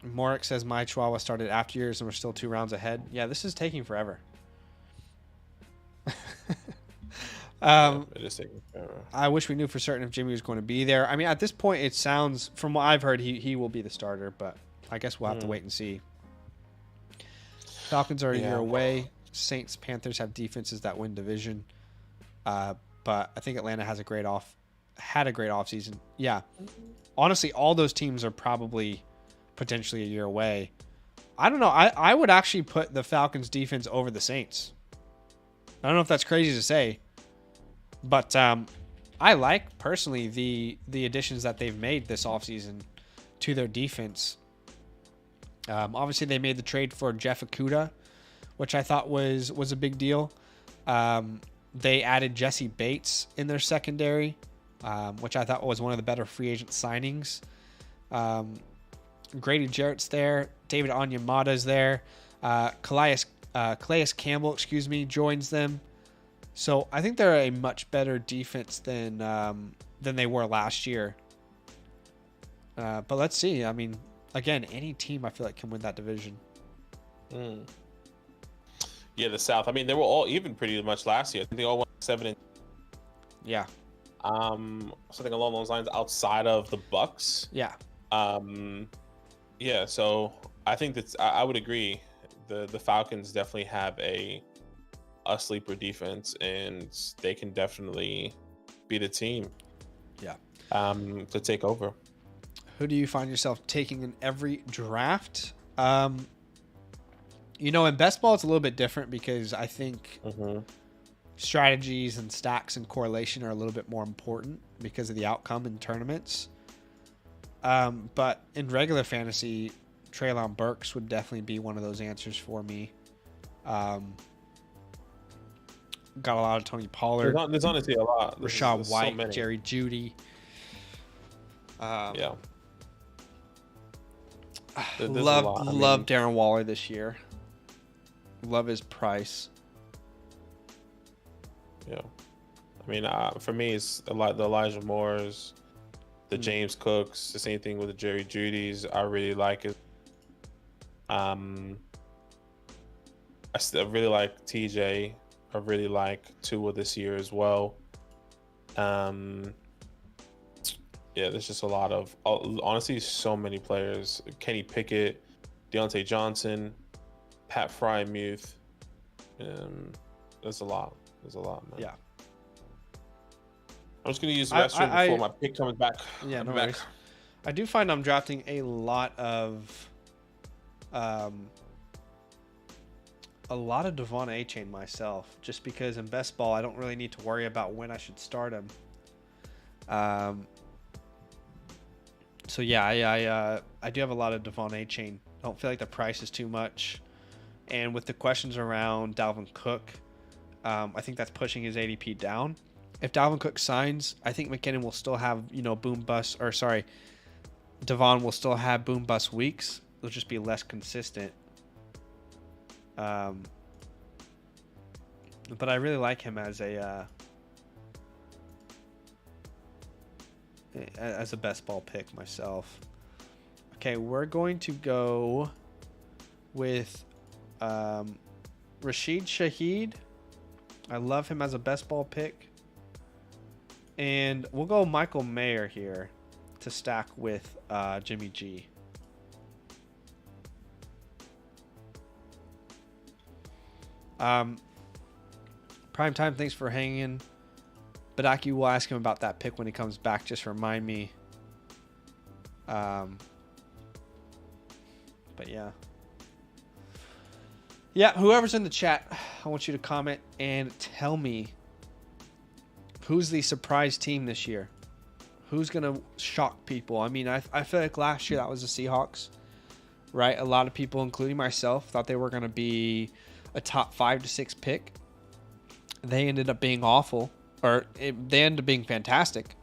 Morik says my Chihuahua started after yours and we're still 2 rounds ahead. Yeah, this is taking forever. It is taking forever. I wish we knew for certain if Jimmy was going to be there. I mean, at this point, it sounds, from what I've heard, he will be the starter, but I guess we'll have to wait and see. Falcons are a year away. Saints, Panthers have defenses that win division. But I think Atlanta had a great offseason. Yeah. Honestly, all those teams are probably potentially a year away. I don't know. I would actually put the Falcons defense over the Saints. I don't know if that's crazy to say, but I like personally the additions that they've made this offseason to their defense. Obviously, they made the trade for Jeff Okudah, which I thought was a big deal. They added Jesse Bates in their secondary, which I thought was one of the better free agent signings. Grady Jarrett's there. David Onyemata's there. Calais Campbell, joins them. So I think they're a much better defense than they were last year. But let's see. I mean, again, any team I feel like can win that division. Yeah, the South. I mean, they were all even pretty much last year. I think they all went 7 and Yeah. something along those lines outside of the Bucks. Yeah. Yeah, so I think I would agree. The Falcons definitely have a sleeper defense, and they can definitely be the team. Yeah. To take over. Who do you find yourself taking in every draft? You know, in best ball, it's a little bit different because I think strategies and stacks and correlation are a little bit more important because of the outcome in tournaments. But in regular fantasy, Treylon Burks would definitely be one of those answers for me. Got a lot of Tony Pollard. There's honestly a lot. Rachaad White, so Jerry Jeudy. Yeah. Love Darren Waller this year. Love his price. Yeah. I mean, for me, it's a lot. The Elijah Moores, the James Cooks, the same thing with the Jerry Judys. I really like it. I really like TJ. I really like Tua this year as well. Yeah, there's just a lot of, honestly, so many players. Kenny Pickett, Deontay Johnson, Pat Frymuth. There's a lot. There's a lot, man. Yeah. I'm just going to use the restroom before my pick comes back. Yeah, no worries. I do find I'm drafting a lot of Devon A-Chain myself, just because in best ball I don't really need to worry about when I should start him. So yeah, I do have a lot of Devon A-Chain. I don't feel like the price is too much, and with the questions around Dalvin Cook, I think that's pushing his ADP down. If Dalvin Cook signs, I think McKinnon will still have Devon will still have boom bust weeks. It'll just be less consistent. But I really like him as a best ball pick myself. Okay, we're going to go with Rashid Shaheed. I love him as a best ball pick. And we'll go Michael Mayer here to stack with Jimmy G. Prime time, thanks for hanging. Badaki, will ask him about that pick when he comes back. Just remind me. But yeah. Yeah, whoever's in the chat, I want you to comment and tell me who's the surprise team this year. Who's going to shock people? I mean, I feel like last year that was the Seahawks, right? A lot of people, including myself, thought they were going to be a top 5 to 6 pick. They ended up being awful. They ended up being fantastic.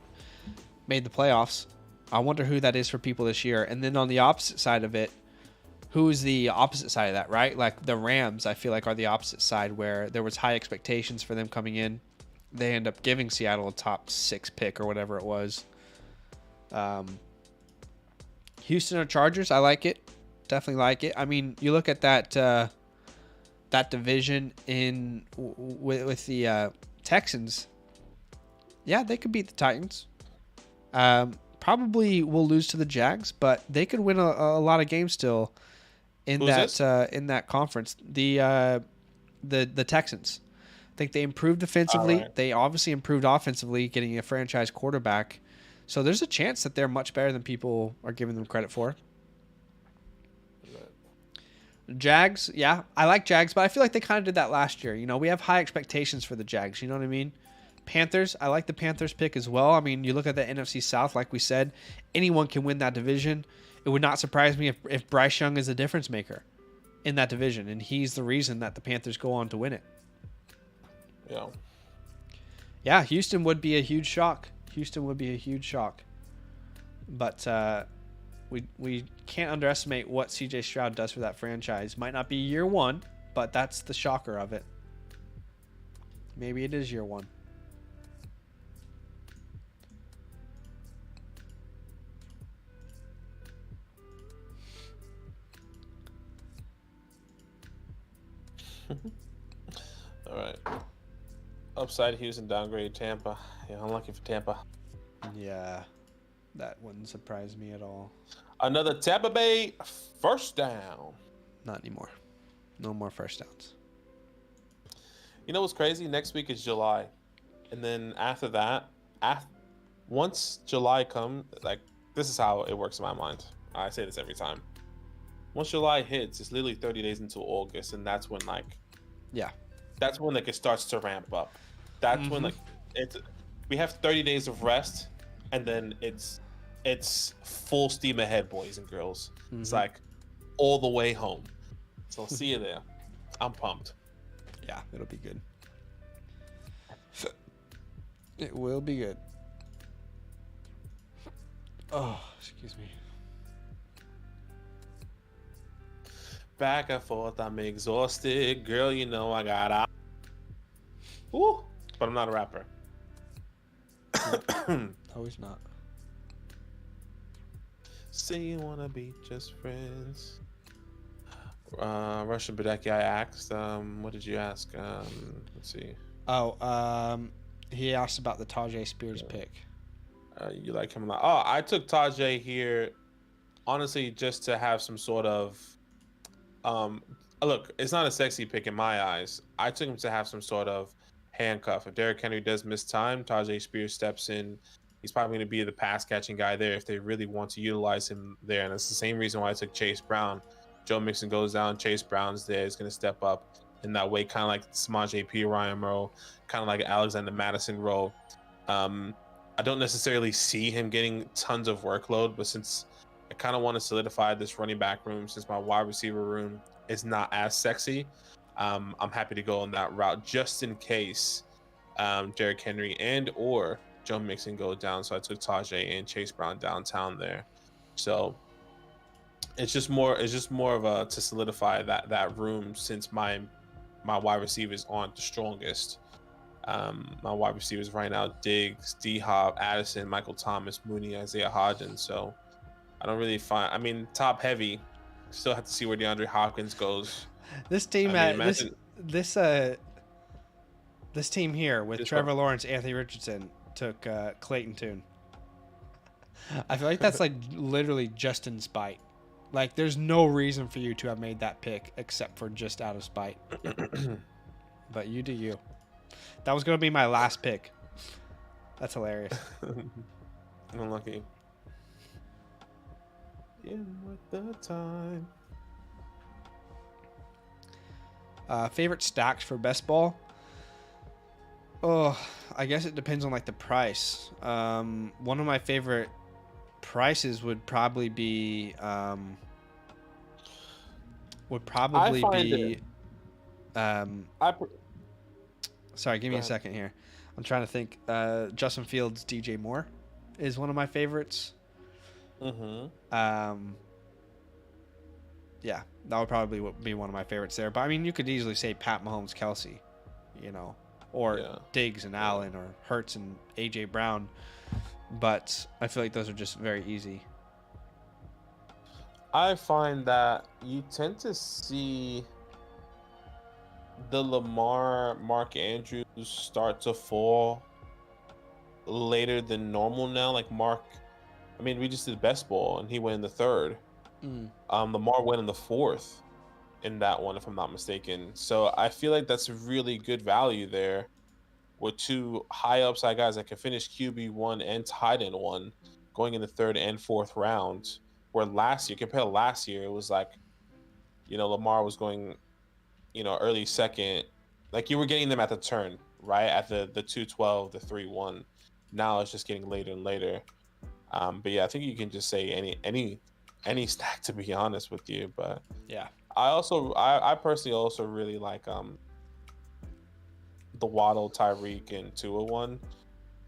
Made the playoffs. I wonder who that is for people this year. And then on the opposite side of it, who's the opposite side of that, right? Like the Rams, I feel like, are the opposite side, where there was high expectations for them coming in. They end up giving Seattle a top 6 pick or whatever it was. Houston or Chargers, I like it. Definitely like it. I mean, you look at that division with the Texans. Yeah, they could beat the Titans. Probably will lose to the Jags, but they could win a lot of games still in that conference. The Texans. I think they improved defensively. Right. They obviously improved offensively, getting a franchise quarterback. So there's a chance that they're much better than people are giving them credit for. Jags, yeah, I like Jags, but I feel like they kind of did that last year. You know, we have high expectations for the Jags. You know what I mean? Panthers, I like the Panthers pick as well. I mean, you look at the NFC South, like we said, anyone can win that division. It would not surprise me if Bryce Young is a difference maker in that division, and he's the reason that the Panthers go on to win it. Yeah. Yeah, Houston would be a huge shock. But we can't underestimate what CJ Stroud does for that franchise. Might not be year one, but that's the shocker of it. Maybe it is year one. All right. Upside Houston, downgrade Tampa. Yeah, unlucky for Tampa. Yeah, that wouldn't surprise me at all. Another Tampa Bay first down. Not anymore. No more first downs. You know what's crazy? Next week is July, and then after that, once July comes, like this is how it works in my mind. I say this every time. Once July hits, it's literally 30 days until August, and that's when that's when it starts to ramp up. That's when we have 30 days of rest, and then it's full steam ahead, boys and girls. It's like all the way home. So I'll see you there. I'm pumped. Yeah, it'll be good. It will be good. Oh, excuse me. Back and forth, I'm exhausted. Girl, you know I got out. Ooh, but I'm not a rapper. No, he's not. Say you wanna be just friends. Russian Badeki, I asked. What did you ask? Let's see. Oh, he asked about the Tajay Spears pick. You like him a lot. Oh, I took Tajay here, honestly, just to have some sort of. Look, it's not a sexy pick in my eyes. I took him to have some sort of handcuff. If Derrick Henry does miss time, Tajay Spears steps in. He's probably going to be the pass catching guy there if they really want to utilize him there. And it's the same reason why I took Chase Brown. Joe Mixon goes down, Chase Brown's there. He's going to step up in that way, kind of like Samaje Perine role, kind of like Alexander Madison role. I don't necessarily see him getting tons of workload, but since I kind of want to solidify this running back room, since my wide receiver room is not as sexy, I'm happy to go on that route just in case Derrick Henry and or Joe Mixon go down. So I took Tajay and Chase Brown downtown there. So it's just more of a to solidify that room, since my wide receivers aren't the strongest. My wide receivers right now: Diggs, D-Hop, Addison, Michael Thomas, Mooney, Isaiah Hodgins. So I don't really find. I mean, top heavy. Still have to see where DeAndre Hopkins goes. This team this team here with Trevor Lawrence, Anthony Richardson took Clayton Tune. I feel like that's like literally just in spite. Like, there's no reason for you to have made that pick except for just out of spite. But you do you. That was going to be my last pick. That's hilarious. Unlucky. In with the time. Favorite stacks for best ball? Oh, I guess it depends on like the price. One of my favorite prices would probably be sorry, give me a second here. I'm trying to think. Justin Fields, DJ Moore is one of my favorites. Yeah, that would probably be one of my favorites there. But I mean, you could easily say Pat Mahomes, Kelsey, or Diggs and Allen, or Hurts and AJ Brown. But I feel like those are just very easy. I find that you tend to see the Lamar, Mark Andrews start to fall later than normal now. Like Mark, I mean, we just did best ball and he went in the third. Lamar went in the fourth in that one, if I'm not mistaken. So I feel like that's really good value there with two high upside guys that can finish QB1 and tight end 1 going in the third and fourth round. Where last year, compared to last year, it was like, Lamar was going, early second. Like you were getting them at the turn, right? At the 2-12, the 3-1. Now it's just getting later and later. But yeah, I think you can just say any stack, to be honest with you. But yeah, I personally also really like the Waddle, Tyreek, and Tua one.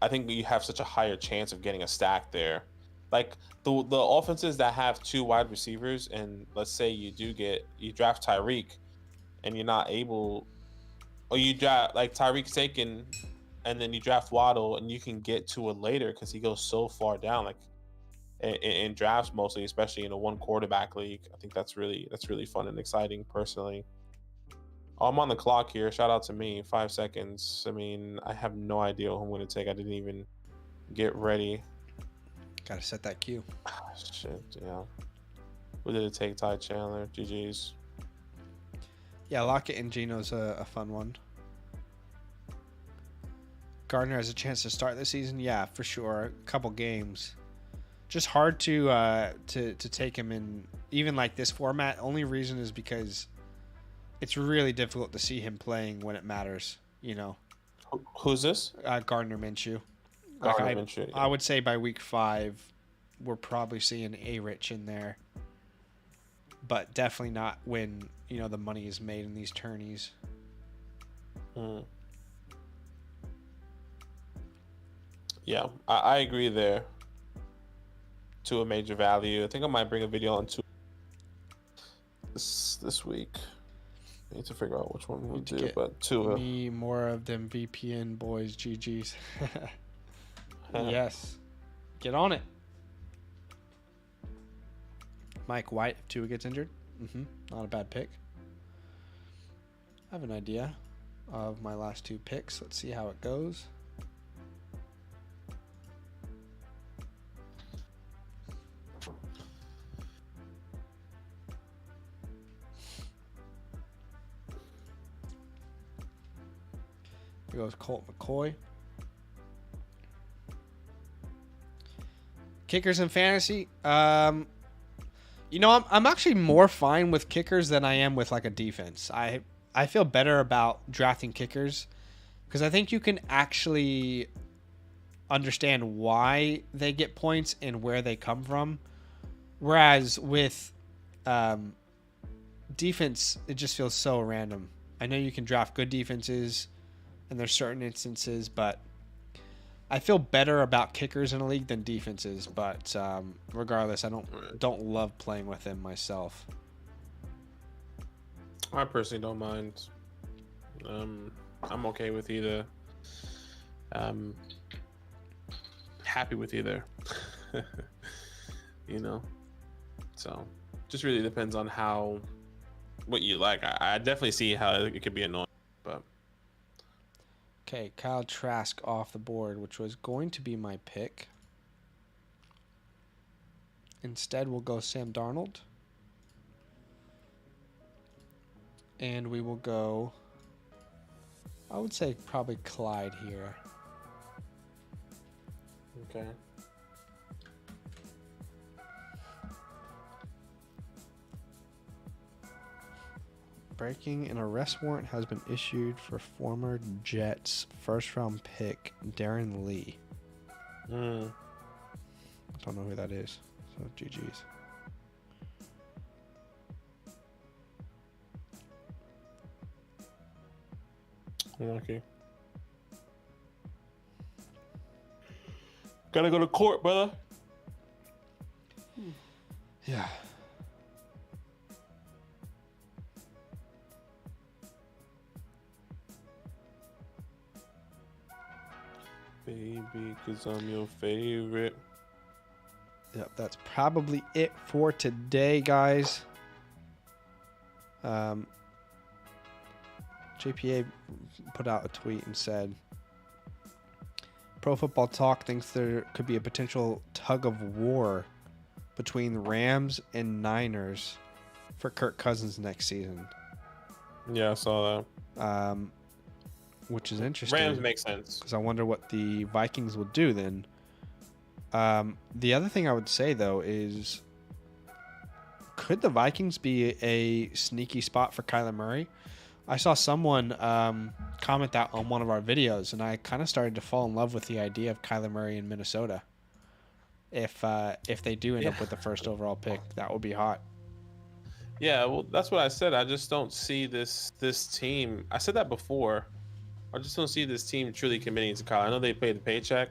I think you have such a higher chance of getting a stack there. Like the offenses that have two wide receivers, and let's say you draft Tyreek, and you're not able, or you draft like Tyreek's taken, and then you draft Waddle, and you can get Tua later because he goes so far down. Like in drafts mostly, especially in a one quarterback league, I think that's really fun and exciting personally. Oh, I'm on the clock here. Shout out to me. 5 seconds. I mean, I have no idea who I'm going to take. I didn't even get ready. Gotta set that cue. Shit, yeah. Who did it take? Ty Chandler. GG's. Yeah, Lockett and Geno's a fun one. Gardner has a chance to start this season. Yeah, for sure. A couple games. Just hard to take him in even like this format. Only reason is because it's really difficult to see him playing when it matters. You know. Who's this? Gardner Minshew. Gardner Minshew. I would say by week 5, we're probably seeing A-Rich in there, but definitely not when the money is made in these tourneys. Yeah, I agree there. To a major value. I think I might bring a video on 2 this week. I need to figure out which one we do, but 2. Me more of them VPN boys, GGs. Yes, get on it. Mike White, if Tua gets injured, not a bad pick. I have an idea of my last 2 picks. Let's see how it goes. Here goes Colt McCoy. Kickers in fantasy. I'm actually more fine with kickers than I am with like a defense. I feel better about drafting kickers because I think you can actually understand why they get points and where they come from. Whereas with defense, it just feels so random. I know you can draft good defenses and there's certain instances, but I feel better about kickers in a league than defenses. But regardless, I don't love playing with them myself. I personally don't mind. I'm okay with either. Happy with either. So just really depends on what you like. I definitely see how it could be annoying, but. Okay, Kyle Trask off the board, which was going to be my pick. Instead, we'll go Sam Darnold. And we will go, I would say probably Clyde here. Okay. Breaking: an arrest warrant has been issued for former Jets first-round pick Darren Lee. I don't know who that is, so GG's. Lucky. Gotta go to court, brother. Yeah. Baby, cause I'm your favorite. Yep, that's probably it for today, guys. JPA put out a tweet and said, Pro Football Talk thinks there could be a potential tug of war between Rams and Niners for Kirk Cousins next season. Yeah, I saw that. Which is interesting. Rams make sense. Because I wonder what the Vikings will do then. The other thing I would say, though, is could the Vikings be a sneaky spot for Kyler Murray? I saw someone comment that on one of our videos, and I kind of started to fall in love with the idea of Kyler Murray in Minnesota. If they do end up with the first overall pick, that would be hot. Yeah, well, that's what I said. I just don't see this team. I said that before. I just don't see this team truly committing to Kyler. I know they paid the paycheck,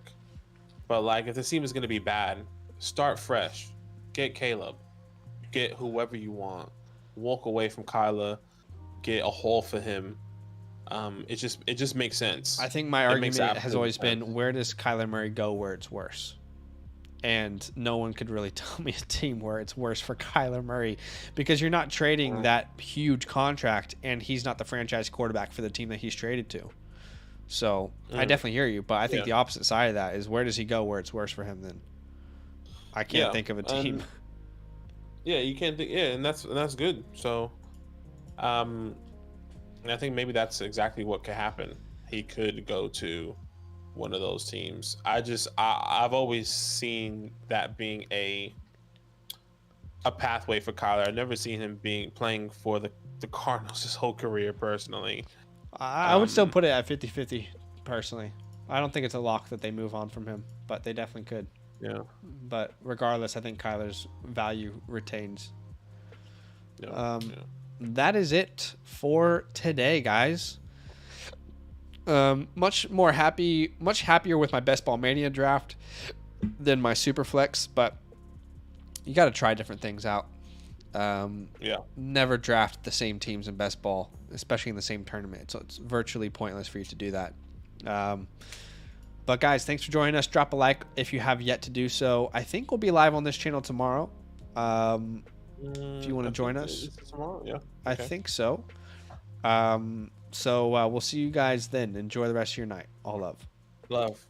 but like if the team is going to be bad, start fresh. Get Caleb. Get whoever you want. Walk away from Kyler. Get a haul for him. It just makes sense. I think my argument has always been, where does Kyler Murray go where it's worse? And no one could really tell me a team where it's worse for Kyler Murray, because you're not trading that huge contract and he's not the franchise quarterback for the team that he's traded to. So I definitely hear you, but I think the opposite side of that is, where does he go where it's worse for him then? I can't think of a team. You can't think. Yeah, and that's good. So, and I think maybe that's exactly what could happen. He could go to one of those teams. I've always seen that being a pathway for Kyler. I've never seen him playing for the Cardinals his whole career personally. I would still put it at 50-50 personally. I don't think it's a lock that they move on from him, but they definitely could. Yeah. But regardless, I think Kyler's value retains. That is it for today, guys. Much happier with my Best Ball Mania draft than my Superflex, but you got to try different things out. Never draft the same teams in Best Ball, especially in the same tournament. So it's virtually pointless for you to do that. But guys, thanks for joining us. Drop a like if you have yet to do so. I think we'll be live on this channel tomorrow. If you want to join us. Tomorrow? Yeah. Okay. I think so. So we'll see you guys then. Enjoy the rest of your night. All love. Love.